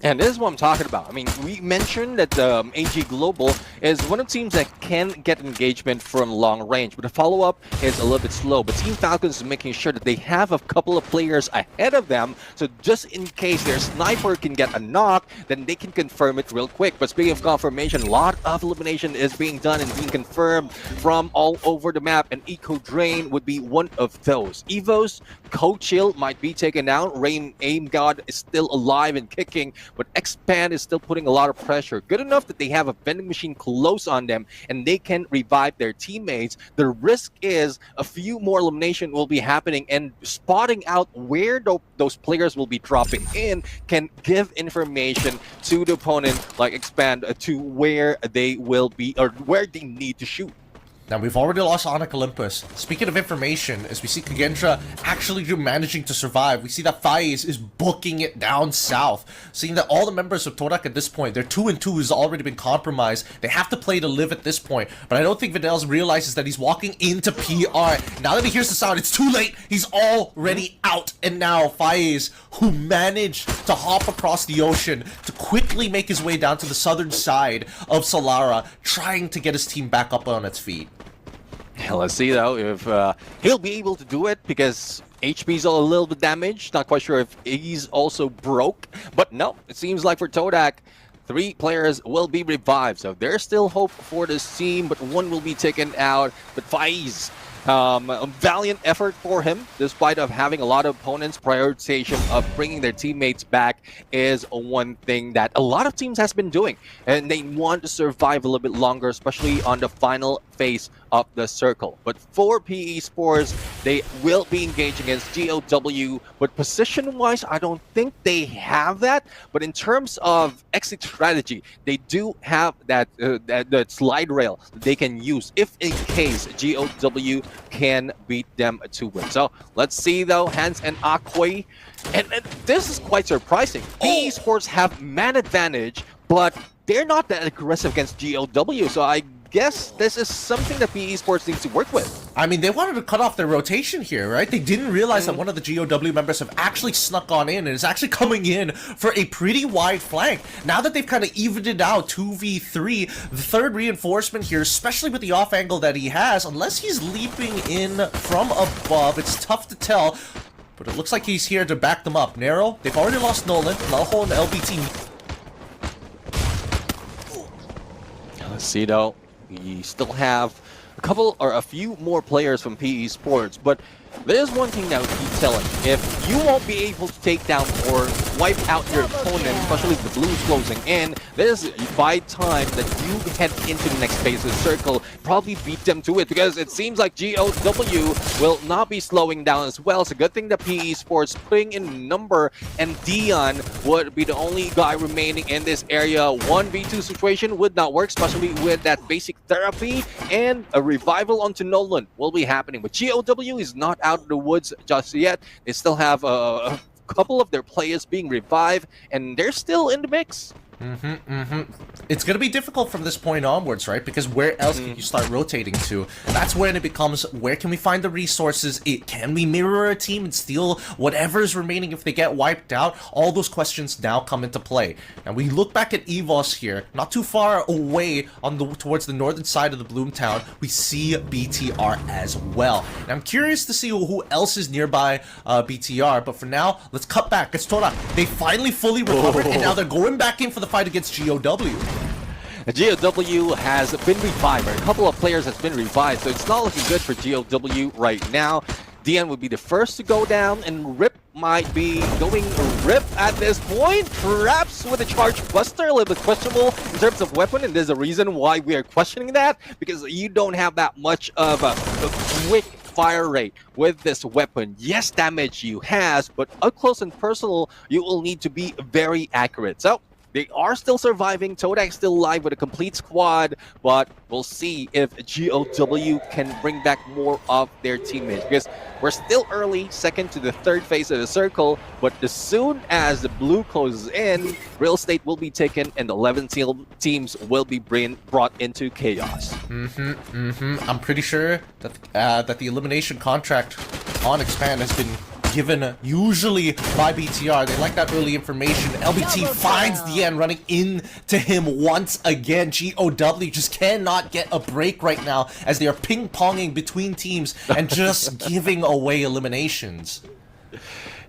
And this is what I'm talking about. I mean, we mentioned that AG Global is one of the teams that can get engagement from long range, but the follow-up is a little bit slow. But Team Falcons is making sure that they have a couple of players ahead of them, so just in case their sniper can get a knock, then they can confirm it real quick. But speaking of confirmation, a lot of elimination is being done and being confirmed from all over the map, and Eco Drain would be one of those. Evo's Code Chill might be taken out. Rain Aim God is still alive and kicking, but Expand is still putting a lot of pressure. Good enough that they have a vending machine close on them and they can revive their teammates. The risk is a few more elimination will be happening, and spotting out where those players will be dropping in can give information to the opponent, like Expand, to where they will be or where they need to shoot. Now, we've already lost Onyx Olympus. Speaking of information, as we see Kagendra actually managing to survive, we see that FaZe is booking it down south. Seeing that all the members of Torak at this point, their 2-2 has already been compromised. They have to play to live at this point. But I don't think Videls realizes that he's walking into PR. Now that he hears the sound, it's too late. He's already out. And now FaZe, who managed to hop across the ocean to quickly make his way down to the southern side of Solara, trying to get his team back up on its feet. Yeah, let's see though if he'll be able to do it, because HP's a little bit damaged. Not quite sure if he's also broke, but no, it seems like for Todak, 3 players will be revived. So there's still hope for this team, but 1 will be taken out. But FaZe, a valiant effort for him, despite of having a lot of opponents. Prioritization of bringing their teammates back is one thing that a lot of teams has been doing, and they want to survive a little bit longer, especially on the final phase of the circle. But for PE Sports, they will be engaging against GOW, but position-wise, I don't think they have that. But in terms of exit strategy, they do have that that slide rail that they can use if in case GOW can beat them to win. So let's see though, Hans and Akoi, and this is quite surprising. PE Sports have man advantage, but they're not that aggressive against GOW, so I guess this is something that PE Sports needs to work with. I mean, they wanted to cut off their rotation here, right? They didn't realize that one of the GOW members have actually snuck on in and is actually coming in for a pretty wide flank. Now that they've kind of evened it out, 2v3, the third reinforcement here, especially with the off angle that he has, unless he's leaping in from above, it's tough to tell. But it looks like he's here to back them up. Nero, they've already lost Nolan, Malho and LBT. Let's see though. We still have a couple or a few more players from PE Sports, but there's one thing that we keep telling. If you won't be able to take down or wipe out your opponent, especially if the blue's closing in, there's by time that you head into the next phase of the circle, probably beat them to it, because it seems like GOW will not be slowing down as well. It's a good thing that PE Sports putting in number, and Dion would be the only guy remaining in this area. 1v2 situation would not work, especially with that basic therapy, and a revival onto Nolan will be happening. But GOW is not out of the woods just yet. They still have a couple of their players being revived, and they're still in the mix. It's going to be difficult from this point onwards, right? Because where else can you start rotating to? That's when it becomes, where can we find the resources? Can we mirror a team and steal whatever is remaining if they get wiped out? All those questions now come into play. And we look back at EVOS here, not too far away on towards the northern side of the Bloomtown. We see BTR as well. And I'm curious to see who else is nearby BTR, but for now, let's cut back. It's Torak. They finally fully recovered, and now they're going back in for the fight against GOW. GOW has been revived. A couple of players has been revived, so it's not looking good for GOW right now. Dion would be the first to go down, and Rip might be going Rip at this point, perhaps with a charge buster, a little bit questionable in terms of weapon, and there's a reason why we are questioning that, because you don't have that much of a quick fire rate with this weapon. Yes, damage you has, but up close and personal, you will need to be very accurate. So they are still surviving. Todak's still alive with a complete squad, but we'll see if GOW can bring back more of their teammates, because we're still early, second to the third phase of the circle, but as soon as the blue closes in, real estate will be taken and the 11 teams will be brought into chaos. I'm pretty sure that that the elimination contract on Expand has been given usually by BTR. They like that early information. LBT finds the end, running into him once again. GOW just cannot get a break right now as they are ping-ponging between teams and just giving away eliminations.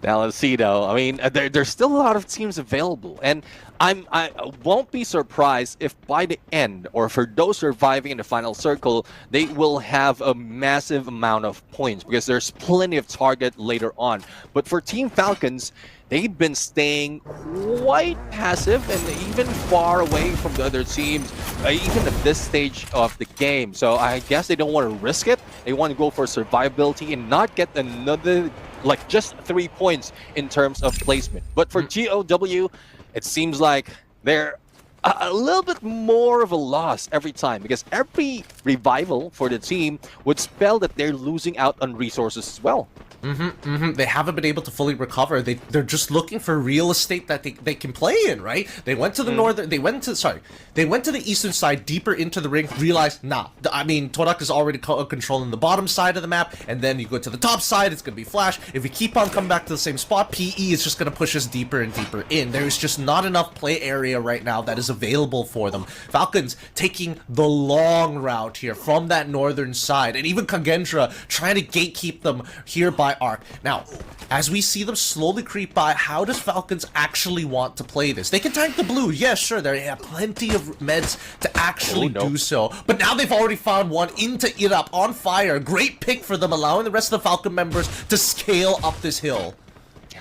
Now let's see though. I mean, there's still a lot of teams available, and I won't be surprised if by the end, or for those surviving in the final circle, they will have a massive amount of points because there's plenty of target later on. But for Team Falcons, they've been staying quite passive and even far away from the other teams, even at this stage of the game. So I guess they don't want to risk it. They want to go for survivability and not get another, like, just 3 points in terms of placement. But for GOW, it seems like they're a little bit more of a loss every time, because every revival for the team would spell that they're losing out on resources as well. They haven't been able to fully recover. They're just looking for real estate that they can play in, right? They went to the northern, they went to the eastern side, deeper into the ring, realized, nah, I mean, Torak is already controlling the bottom side of the map, and then you go to the top side, it's going to be Flash. If we keep on coming back to the same spot, PE is just going to push us deeper and deeper in. There's just not enough play area right now that is available for them. Falcons taking the long route here from that northern side, and even Kagendra trying to gatekeep them here by Arc. Now, as we see them slowly creep by, how does Falcons actually want to play this? They can tank the blue, yes, sure, they have plenty of meds to actually do so, but now they've already found one into Irap on fire. Great pick for them, allowing the rest of the Falcon members to scale up this hill.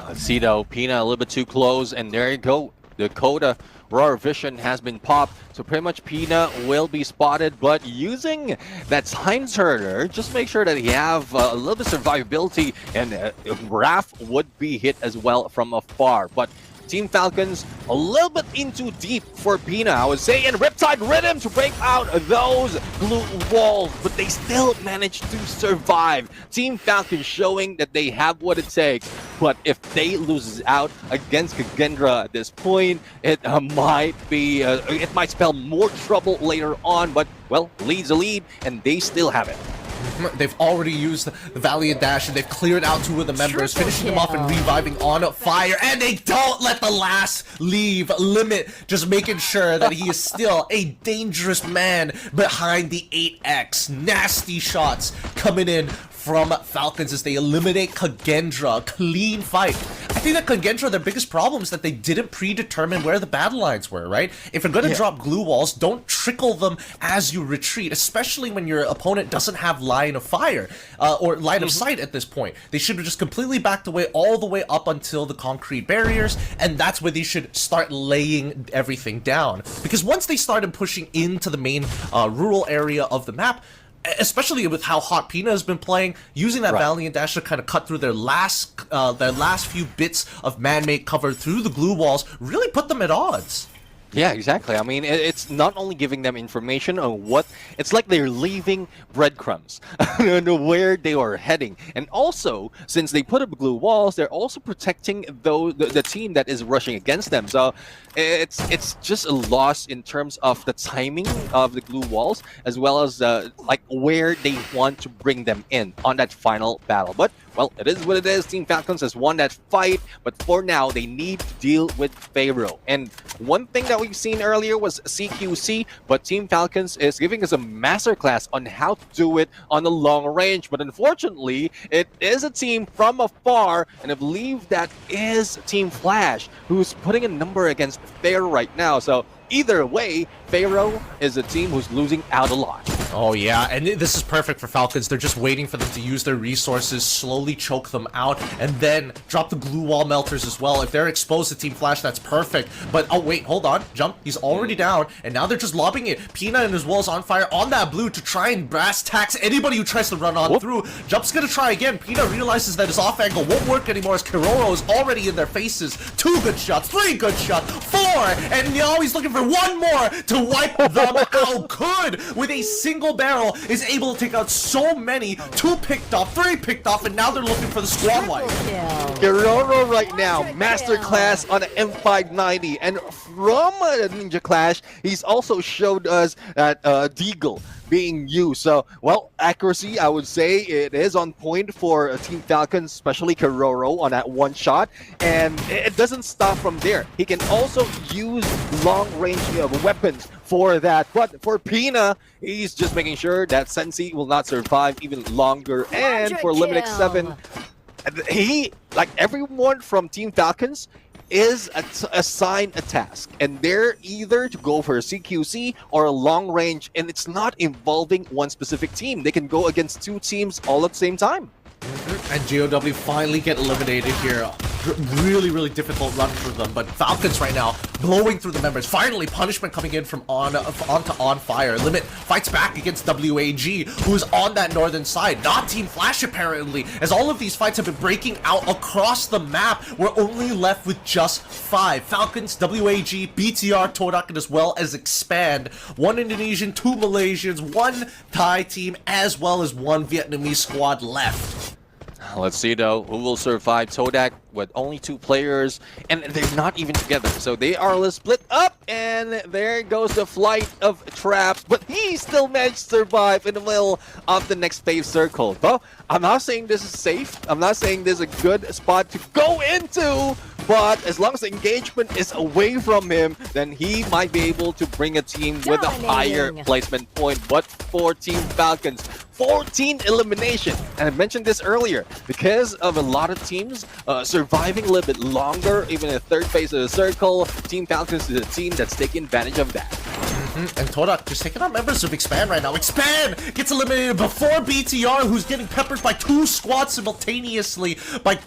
Let's see though, Pina a little bit too close, and there you go. The Coda Roar Vision has been popped, so pretty much Pina will be spotted, but using that time turner, just make sure that you have a little bit of survivability, and Raph would be hit as well from afar. But Team Falcons a little bit in too deep for Pina, I would say, and Riptide Rhythm to break out those glue walls, but they still managed to survive. Team Falcons showing that they have what it takes, but if they lose out against Kagendra at this point, it might spell more trouble later on, but well, lead's a lead, and they still have it. They've already used the Valiant Dash, and they've cleared out 2 of the members, finishing them off and reviving on fire, and they don't let the last leave. Limit just making sure that he is still a dangerous man behind the 8X. Nasty shots coming in from Falcons as they eliminate Kagendra. Clean fight. I think that Kagendra, their biggest problem is that they didn't predetermine where the battle lines were, right? If you're going to drop glue walls, don't trickle them as you retreat, especially when your opponent doesn't have line of fire or line of sight at this point. They should have just completely backed away all the way up until the concrete barriers, and that's where they should start laying everything down. Because once they started pushing into the main rural area of the map, especially with how hot Pina has been playing, using that Valiant Dash to kind of cut through their last few bits of man-made cover through the glue walls, really put them at odds. Yeah, exactly. I mean, it's not only giving them information on what... It's like they're leaving breadcrumbs on where they are heading. And also, since they put up glue walls, they're also protecting the team that is rushing against them. So it's just a loss in terms of the timing of the glue walls, as well as like where they want to bring them in on that final battle. But well, it is what it is. Team Falcons has won that fight, but for now, they need to deal with Pharaoh. And one thing that we've seen earlier was CQC, but Team Falcons is giving us a masterclass on how to do it on the long range. But unfortunately, it is a team from afar, and I believe that is Team Flash, who's putting a number against Pharaoh right now. So either way, Pharaoh is a team who's losing out a lot. Oh yeah, and this is perfect for Falcons. They're just waiting for them to use their resources, slowly choke them out, and then drop the glue wall melters as well. If they're exposed to Team Flash, that's perfect. But oh wait, hold on, Jump, he's already down, and now they're just lobbing it. Pina and his walls on fire on that blue to try and brass tacks anybody who tries to run on through. Jump's gonna try again. Pina realizes that his off angle won't work anymore as Kiroro is already in their faces. 2 good shots, 3 good shots, 4, and now he's looking for 1 more to wipe them out. Good, with a single barrel, is able to take out so many. 2 picked off, 3 picked off, and now they're looking for the squad wipe. Kiroro right now, masterclass on the M590, and from Ninja Clash, he's also showed us that Deagle being used. So, well, accuracy, I would say it is on point for Team Falcons, especially Karoro on that one shot. And it doesn't stop from there. He can also use long-range weapons for that. But for Pina, he's just making sure that Sensi will not survive even longer. And for Limited 7, he, like everyone from Team Falcons, is assigned a task, and they're either to go for a CQC or a long range, and it's not involving one specific team. They can go against 2 teams all at the same time. And GOW finally get eliminated here. Really, really difficult run for them. But Falcons right now blowing through the members. Finally, punishment coming in from on to on fire. Limit fights back against WAG, who's on that northern side. Not Team Flash apparently, as all of these fights have been breaking out across the map. We're only left with just 5. Falcons, WAG, BTR, Todak, and as well as Expand. 1 Indonesian, 2 Malaysians, 1 Thai team, as well as 1 Vietnamese squad left. Let's see though, who will survive. Todak with only 2 players, and they're not even together. So they are split up, and there goes the flight of traps. But he still managed to survive in the middle of the next phase circle. Well, I'm not saying this is safe. I'm not saying this is a good spot to go into. But as long as the engagement is away from him, then he might be able to bring a team with a higher placement point. But for Team Falcons, 14 elimination. And I mentioned this earlier, because of a lot of teams surviving a little bit longer, even in the 3rd phase of the circle, Team Falcons is a team that's taking advantage of that. And Todak just taking out members of Expand right now. Expand gets eliminated before BTR, who's getting peppered by 2 squads simultaneously by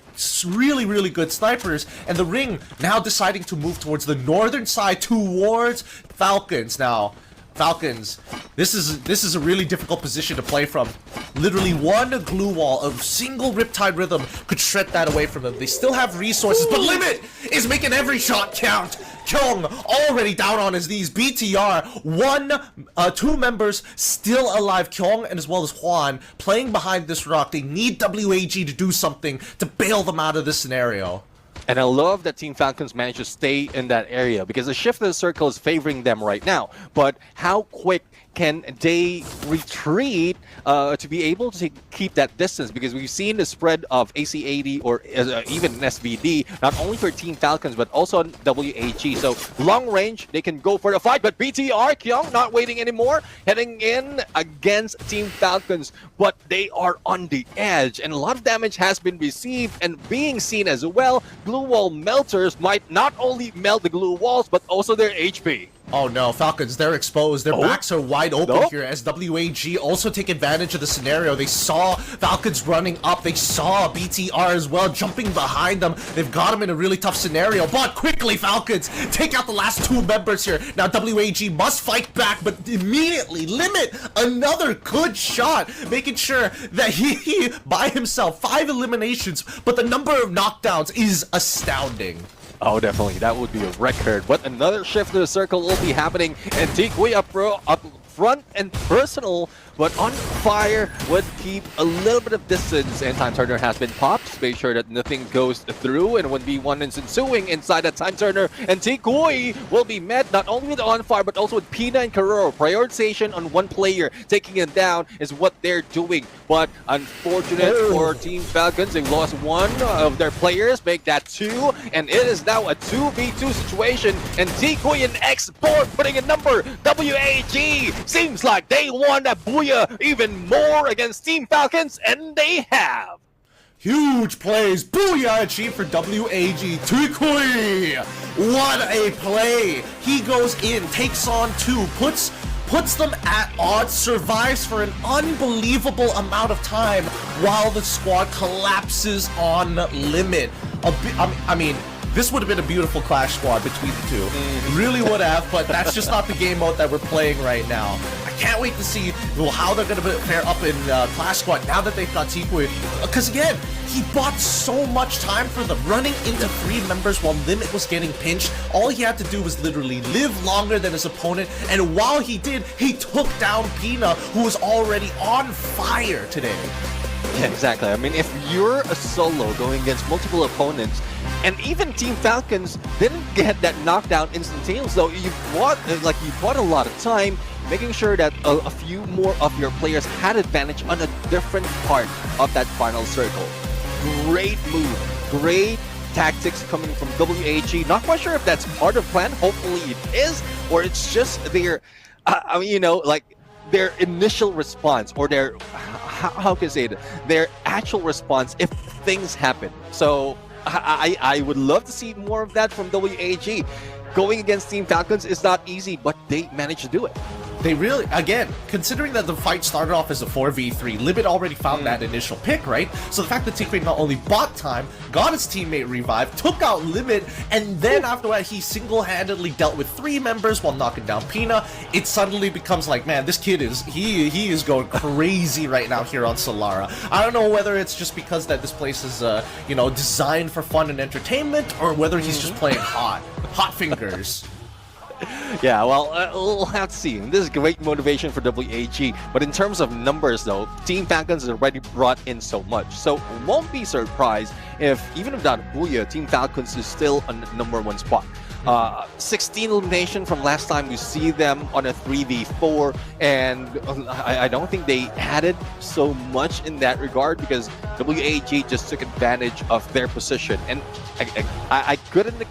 really, really good snipers. And the Ring now deciding to move towards the northern side towards Falcons. Now, Falcons, this is a really difficult position to play from. Literally 1 glue wall of single Riptide Rhythm could shred that away from them. They still have resources, but Limit is making every shot count. Kyung already down on his knees. BTR, 2 members still alive. Kyung and as well as Juan playing behind this rock. They need WAG to do something to bail them out of this scenario. And I love that Team Falcons managed to stay in that area, because the shift of the circle is favoring them right now. But how quick can they retreat to be able to keep that distance? Because we've seen the spread of AC80 or even SVD, not only for Team Falcons, but also on WAG. So long range, they can go for the fight. But BTR, Kyung, not waiting anymore, heading in against Team Falcons. But they are on the edge, and a lot of damage has been received and being seen as well. Glue wall melters might not only melt the glue walls, but also their HP. Oh no, Falcons, they're exposed. Their backs are wide open here as WAG also take advantage of the scenario. They saw Falcons running up. They saw BTR as well jumping behind them. They've got them in a really tough scenario. But quickly, Falcons take out the last 2 members here. Now WAG must fight back, but immediately Limit another good shot, making sure that he by himself, 5 eliminations, but the number of knockdowns is astounding. Oh, definitely. That would be a record. But another shift to the circle will be happening. And Tikui up front and personal, but on fire would keep a little bit of distance. And Time Turner has been popped to make sure that nothing goes through. And when V1 is ensuing inside that Time Turner, and Tikui will be met not only with on fire, but also with Pina and Karoro. Prioritization on 1 player, taking it down is what they're doing. But unfortunate for Team Falcons, they lost 1 of their players, make that 2, and it is now a 2v2 situation. And Tikui and X4 putting a number. WAG seems like they want a booyah even more against Team Falcons, and they have. Huge plays, booyah achieved for WAG. Tikui, what a play. He goes in, takes on 2, puts them at odds, survives for an unbelievable amount of time while the squad collapses on Limit. I mean, this would have been a beautiful clash squad between the 2. Really would have, but that's just not the game mode that we're playing right now. I can't wait to see how they're going to fare up in clash squad now that they've got Tikui. Because again, he bought so much time for them, running into 3 members while Limit was getting pinched. All he had to do was literally live longer than his opponent, and while he did, he took down Pina, who was already on fire today. Yeah, exactly. I mean, if you're a solo going against multiple opponents, and even Team Falcons didn't get that knockdown instantaneously, so you bought a lot of time. making sure that a few more of your players had advantage on a different part of that final circle. Great move, great tactics coming from WAG. Not quite sure if that's part of plan. Hopefully it is, or it's just their, I mean, you know, like their initial response, or their, how can I say it, their actual response if things happen. So I would love to see more of that from WAG. Going against Team Falcons is not easy, but they managed to do it. They really, again, considering that the fight started off as a 4v3, Limit already found that initial pick, right? So the fact that teammate not only bought time, got his teammate revived, took out Limit, and then after that he single-handedly dealt with 3 members while knocking down Pina, it suddenly becomes like, man, this kid is, he is going crazy right now here on Solara. I don't know whether it's just because that this place is, you know, designed for fun and entertainment, or whether he's just playing hot fingers. Yeah, well, we'll have to see. This is great motivation for WAG, but in terms of numbers, though, Team Falcons has already brought in so much. So won't be surprised if, even without Booyah, Team Falcons is still on the #1 spot. 16 elimination from last time we see them on a 3v4, and I don't think they added so much in that regard because WAG just took advantage of their position, and I couldn't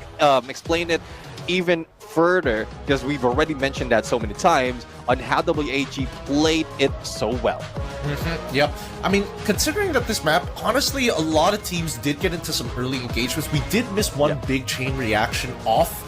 explain it even further because we've already mentioned that so many times on how WAG played it so well. Yep. I mean, considering that this map, honestly, a lot of teams did get into some early engagements. We did miss one big chain reaction off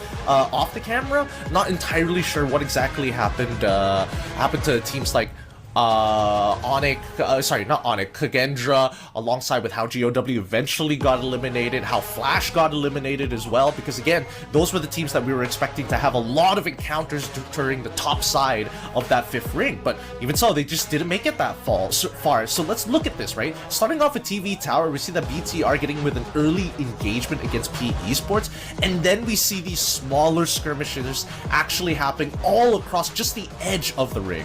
the camera. Not entirely sure what exactly happened to teams like Onyx, sorry, not Onyx, Kagendra, alongside with how GOW eventually got eliminated, how Flash got eliminated as well, because again, those were the teams that we were expecting to have a lot of encounters during the top side of that 5th ring, but even so, they just didn't make it that far. So let's look at this, right? Starting off with TV Tower, we see that BTR getting with an early engagement against P Esports, and then we see these smaller skirmishes actually happening all across just the edge of the ring.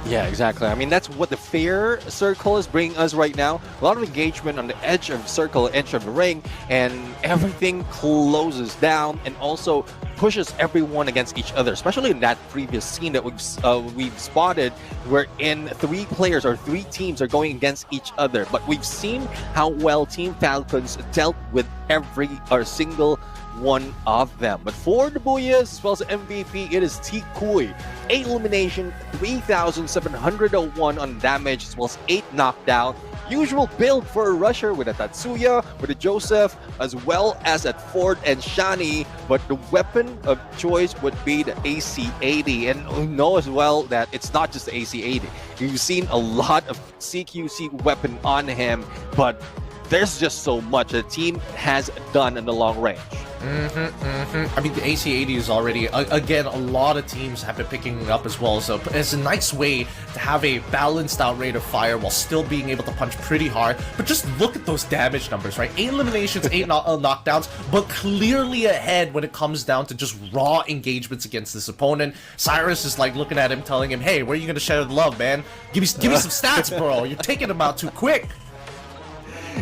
Yeah, exactly. I mean, that's what the fair circle is bringing us right now. A lot of engagement on the edge of the circle, edge of the ring, and everything closes down and also pushes everyone against each other, especially in that previous scene that we've spotted wherein 3 players or 3 teams are going against each other. But we've seen how well Team Falcons dealt with every or single one of them. But for the Booyahs as well as the MVP, it is Tikui. 8 elimination, 3,701 on damage, as well as 8 knockdown. Usual build for a rusher with a Tatsuya, with a Joseph, as well as at Ford and Shani. But the weapon of choice would be the AC-80. And we know as well that it's not just the AC-80. We've seen a lot of CQC weapon on him, but there's just so much the team has done in the long range. I mean, the AC-80 is already, again, a lot of teams have been picking it up as well, so it's a nice way to have a balanced out rate of fire while still being able to punch pretty hard. But just look at those damage numbers, right? 8 eliminations, 8 knockdowns, but clearly ahead when it comes down to just raw engagements against this opponent. Cyrus is like looking at him, telling him, hey, where are you gonna share the love, man? Give me some stats, bro. You're taking them out too quick.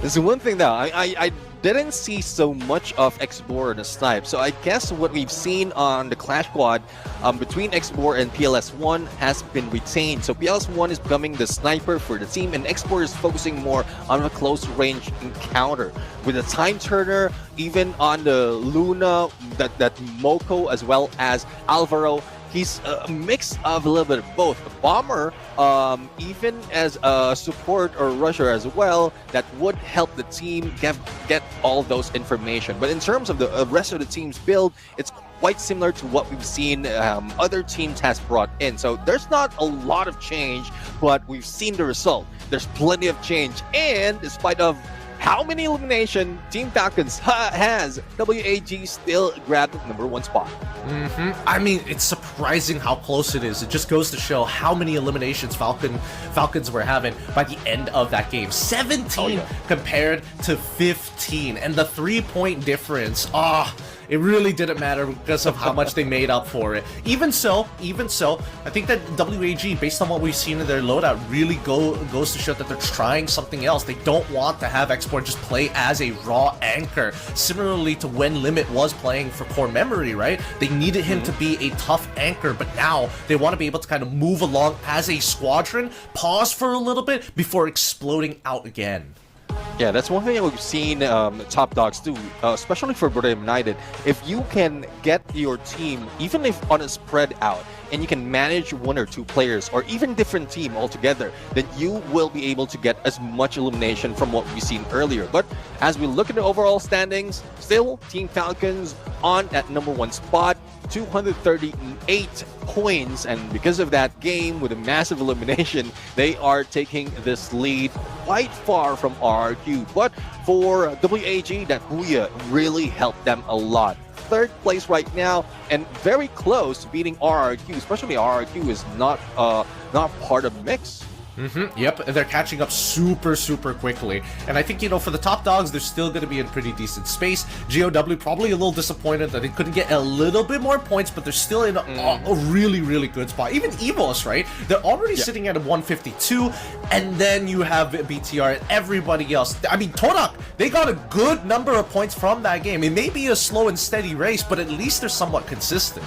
It's one thing though, I didn't see so much of Explorer and Snipe, so I guess what we've seen on the Clash Squad between Explorer and PLS1 has been retained. So PLS1 is becoming the sniper for the team, and Explorer is focusing more on a close range encounter. With a time turner, even on the Luna, that Moko as well as Alvaro, he's a mix of a little bit of both. A bomber, even as a support or rusher as well, that would help the team get all those information. But in terms of the rest of the team's build, it's quite similar to what we've seen other teams has brought in. So there's not a lot of change, but we've seen the result. There's plenty of change, and despite of how many elimination Team Falcons has, WAG still grabbed the #1 spot. I mean, it's surprising how close it is. It just goes to show how many eliminations Falcons were having by the end of that game. 17 compared to 15, and the 3-point difference. it really didn't matter because of how much they made up for it. Even so, I think that WAG, based on what we've seen in their loadout, really goes to show that they're trying something else. They don't want to have Export just play as a raw anchor, similarly to when Limit was playing for Core Memory, right? They needed him to be a tough anchor, but now they want to be able to kind of move along as a squadron, pause for a little bit before exploding out again. Yeah, that's one thing that we've seen top dogs do, especially for Brunei United. If you can get your team, even if on a spread out, and you can manage one or two players or even different team altogether, then you will be able to get as much elimination from what we've seen earlier. But as we look at the overall standings, still Team Falcons on at #1 spot, 238 points, and because of that game with a massive elimination, they are taking this lead quite far from RRQ. But for WAG, that Booyah really helped them a lot. Third place right now and very close to beating RRQ, especially RRQ is not part of the mix. Yep, they're catching up super quickly. And I think, you know, for the top dogs, they're still going to be in pretty decent space. GOW probably a little disappointed that they couldn't get a little bit more points, but they're still in a really good spot. Even EVOS, right? They're already sitting at a 152, and then you have BTR and everybody else. I mean, Todak, they got a good number of points from that game. It may be a slow and steady race, but at least they're somewhat consistent.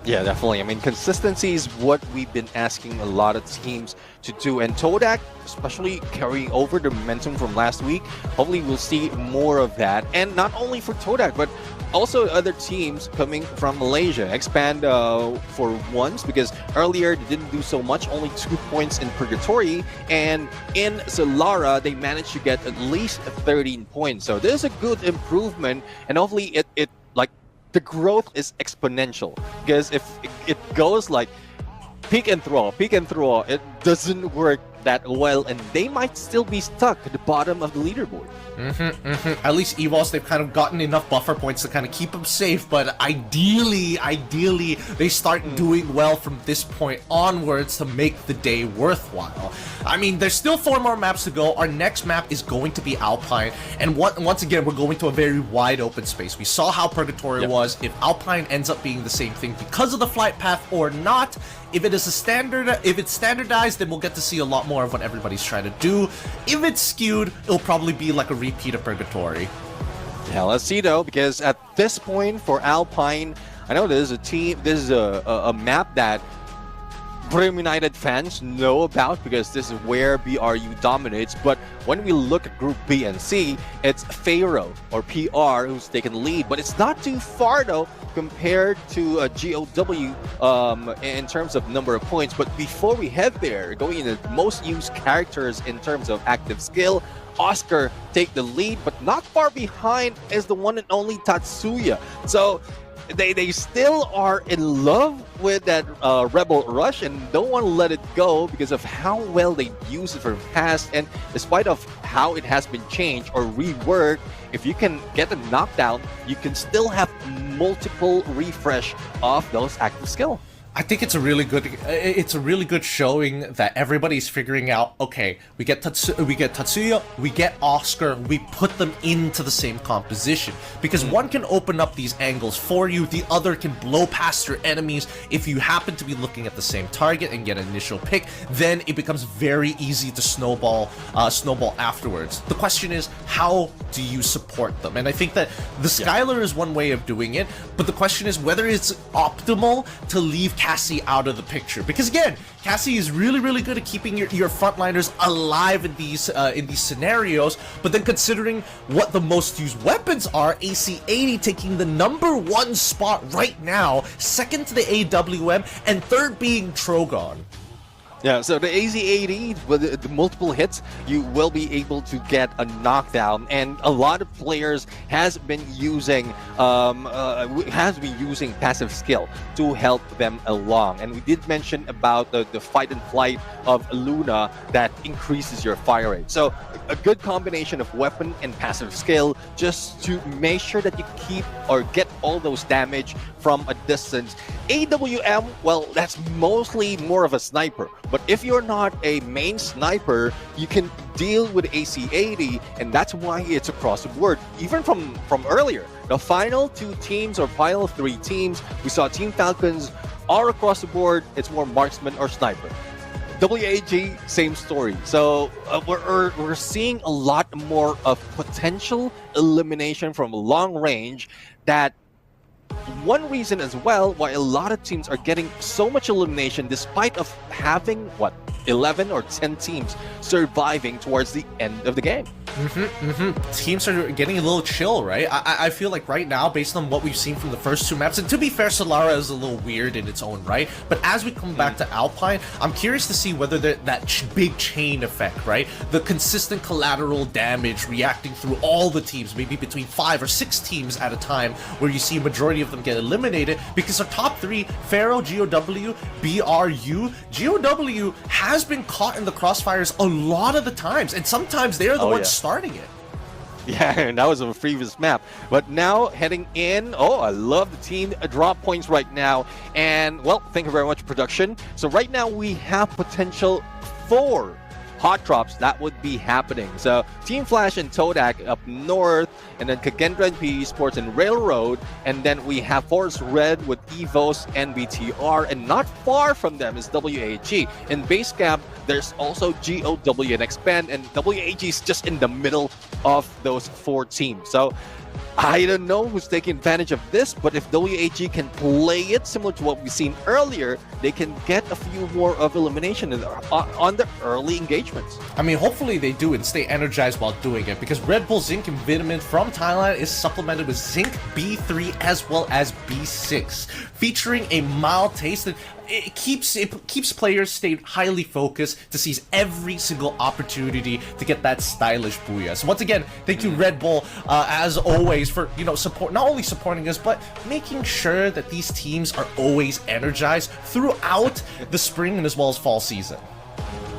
Yeah, definitely. I mean, consistency is what we've been asking a lot of teams to do. And Todak, especially carrying over the momentum from last week, hopefully we'll see more of that. And not only for Todak, but also other teams coming from Malaysia. Expand for once, because earlier they didn't do so much, only 2 points in Purgatory. And in Solara, they managed to get at least 13 points. So there's a good improvement, and hopefully it the growth is exponential, because if it goes like peek and throw, it doesn't work that well, and they might still be stuck at the bottom of the leaderboard. At least EVOS, they've kind of gotten enough buffer points to kind of keep them safe, but ideally, they start doing well from this point onwards to make the day worthwhile. I mean, there's still 4 more maps to go. Our next map is going to be Alpine, and once again, we're going to a very wide open space. We saw how Purgatory was. If Alpine ends up being the same thing because of the flight path or not, if it's standardized, then we'll get to see a lot more of what everybody's trying to do. If it's skewed, it'll probably be like a repeat of Purgatory. Yeah, let's see though, because at this point for Alpine, I know this is a map that Brunei United fans know about, because this is where BRU dominates. But when we look at Group B and C, it's Pharaoh or PR who's taken the lead, but it's not too far though compared to GOW in terms of number of points. But before we head there, going into the most used characters in terms of active skill, Oscar take the lead, but not far behind is the one and only Tatsuya. So they still are in love with that Rebel Rush and don't want to let it go because of how well they use it from the past. And despite of how it has been changed or reworked, if you can get a knockdown, you can still have multiple refresh of those active skill. I think it's a really good showing that everybody's figuring out, okay, we get Tatsuya, we get Oscar, we put them into the same composition. Because one can open up these angles for you, the other can blow past your enemies. If you happen to be looking at the same target and get an initial pick, then it becomes very easy to snowball afterwards. The question is, how do you support them? And I think that the Skylar is one way of doing it, but the question is whether it's optimal to leave Cassie out of the picture, because again, Cassie is really good at keeping your frontliners alive in these scenarios. But then considering what the most used weapons are, AC-80 taking the #1 spot right now, second to the AWM, and third being Trogon. Yeah, so the AZ-80 with the multiple hits, you will be able to get a knockdown, and a lot of players has been using passive skill to help them along. And we did mention about the fight and flight of Luna that increases your fire rate. So a good combination of weapon and passive skill just to make sure that you keep or get all those damage from a distance. AWM, well, that's mostly more of a sniper. But if you're not a main sniper, you can deal with AC-80, and that's why it's across the board. Even from earlier, the final 2 teams or final 3 teams, we saw Team Falcons all across the board. It's more marksman or sniper. WAG, same story. So we're seeing a lot more of potential elimination from long range. That one reason as well why a lot of teams are getting so much elimination despite of having 11 or 10 teams surviving towards the end of the game. Teams are getting a little chill, right? I feel like right now, based on what we've seen from the first 2 maps, and to be fair, Solara is a little weird in its own right, but as we come back to Alpine, I'm curious to see whether that big chain effect, right? The consistent collateral damage reacting through all the teams, maybe between 5 or 6 teams at a time, where you see a majority of them get eliminated, because our top 3, Pharaoh, GOW, BRU, GOW has been caught in the crossfires a lot of the times, and sometimes they're the ones starting it. Yeah, and that was a previous map. But now heading in, I love the team drop points right now. And well, thank you very much, production. So right now we have potential 4 hot drops that would be happening. So Team Flash and Todak up north, and then Kagendra and PE Sports and Railroad, and then we have Forest Red with EVOS and BTR, and not far from them is WAG. In base camp, there's also GOW and Expand, and WAG is just in the middle of those 4 teams. So I don't know who's taking advantage of this, but if WAG can play it similar to what we've seen earlier, they can get a few more of elimination on the early engagements. I mean, hopefully they do and stay energized while doing it, because Red Bull Zinc and Vitamin from Thailand is supplemented with Zinc B3 as well as B6, featuring a mild taste that it keeps players stay highly focused to seize every single opportunity to get that stylish booyah. So once again, thank you Red Bull, as always, for not only supporting us, but making sure that these teams are always energized throughout the spring and as well as fall season.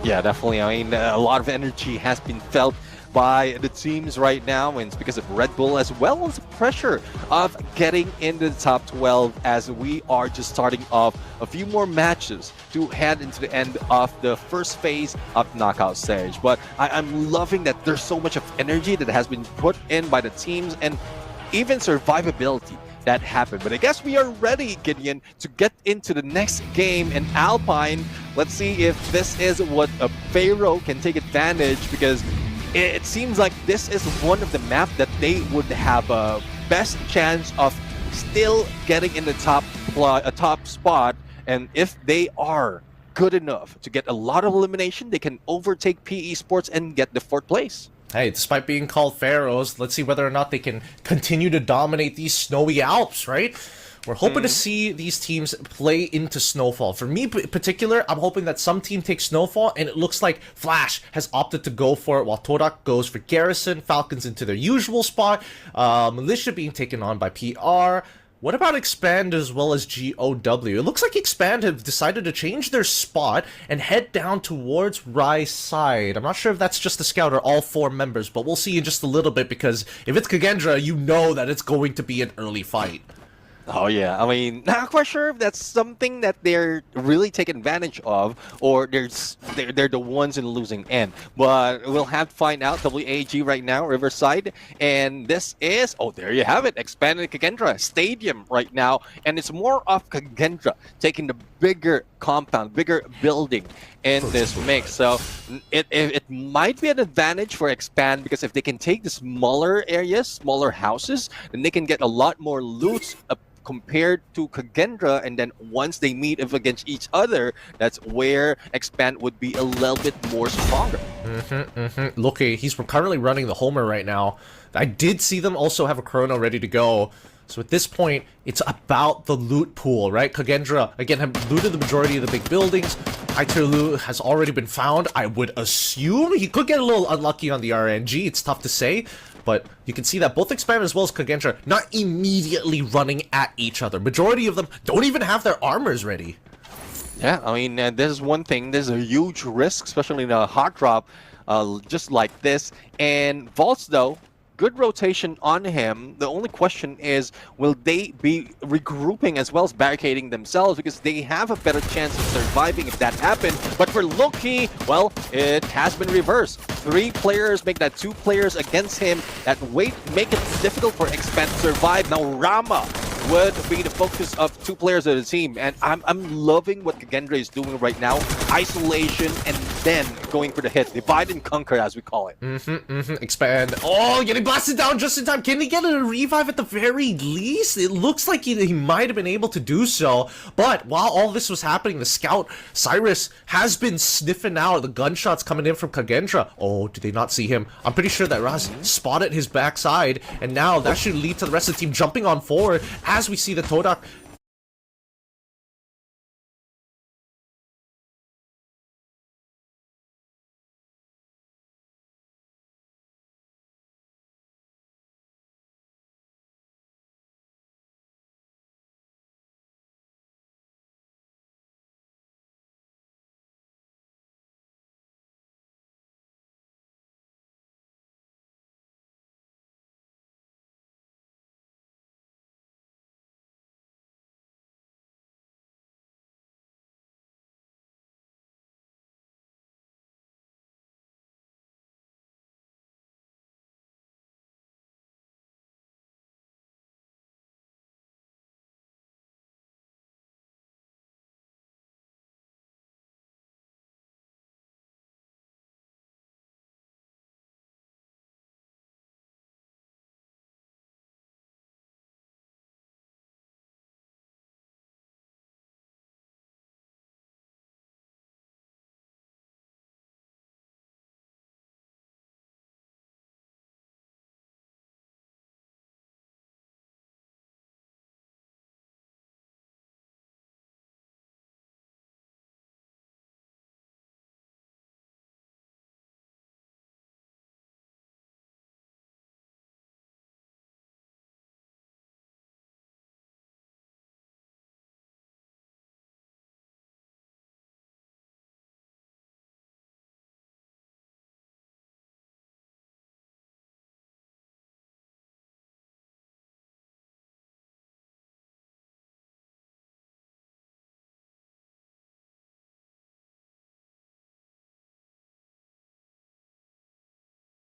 Yeah, definitely. I mean, a lot of energy has been felt by the teams right now, and it's because of Red Bull as well as the pressure of getting into the top 12, as we are just starting off a few more matches to head into the end of the first phase of knockout stage. But I'm loving that there's so much of energy that has been put in by the teams, and even survivability that happened. But I guess we are ready, Gideon, to get into the next game in Alpine. Let's see if this is what a Pharaoh can take advantage, because it seems like this is one of the maps that they would have a best chance of still getting in the top spot. And if they are good enough to get a lot of elimination, they can overtake PE Sports and get the 4th place. Hey, despite being called Pharaohs, let's see whether or not they can continue to dominate these snowy Alps, right? We're hoping to see these teams play into Snowfall. For me in particular, I'm hoping that some team takes Snowfall, and it looks like Flash has opted to go for it, while Todak goes for Garrison, Falcons into their usual spot, Militia being taken on by PR. What about Expand as well as GOW? It looks like Expand have decided to change their spot and head down towards Rise side. I'm not sure if that's just the scout or all 4 members, but we'll see in just a little bit, because if it's Kagendra, you know that it's going to be an early fight. Oh yeah, I mean, not quite sure if that's something that they're really taking advantage of, or they're the ones in the losing end. But we'll have to find out. WAG right now, Riverside, and this is, there you have it, Expanded Kagendra Stadium right now, and it's more of Kagendra taking the bigger compound, bigger building in this mix. So it might be an advantage for Expand, because if they can take the smaller areas, smaller houses, then they can get a lot more loot compared to Kagendra, and then once they meet against each other, that's where Expand would be a little bit more stronger. Look, he's currently running the Homer right now. I did see them also have a Chrono ready to go. So at this point, it's about the loot pool, right? Kagendra, again, have looted the majority of the big buildings. High-tier loot has already been found. I would assume he could get a little unlucky on the RNG. It's tough to say. But you can see that both Expand as well as Kagendra not immediately running at each other. Majority of them don't even have their armors ready. Yeah, I mean, this is one thing. There's a huge risk, especially in a hot drop just like this. And Vaults, though, good rotation on him. The only question is, will they be regrouping as well as barricading themselves? Because they have a better chance of surviving if that happened. But for Loki, well, it has been reversed. 3 players make that 2 players against him. That weight make it difficult for Expand to survive. Now Rama would be the focus of 2 players of the team, and I'm loving what Kagendra is doing right now. Isolation and then going for the hit. Divide and conquer, as we call it. Expand. Oh, getting blasted down just in time. Can he get a revive at the very least? It looks like he might have been able to do so. But while all this was happening, the scout, Cyrus, has been sniffing out the gunshots coming in from Kagendra. Oh, did they not see him? I'm pretty sure that Raz spotted his backside, and now that should lead to the rest of the team jumping on forward as we see the Todak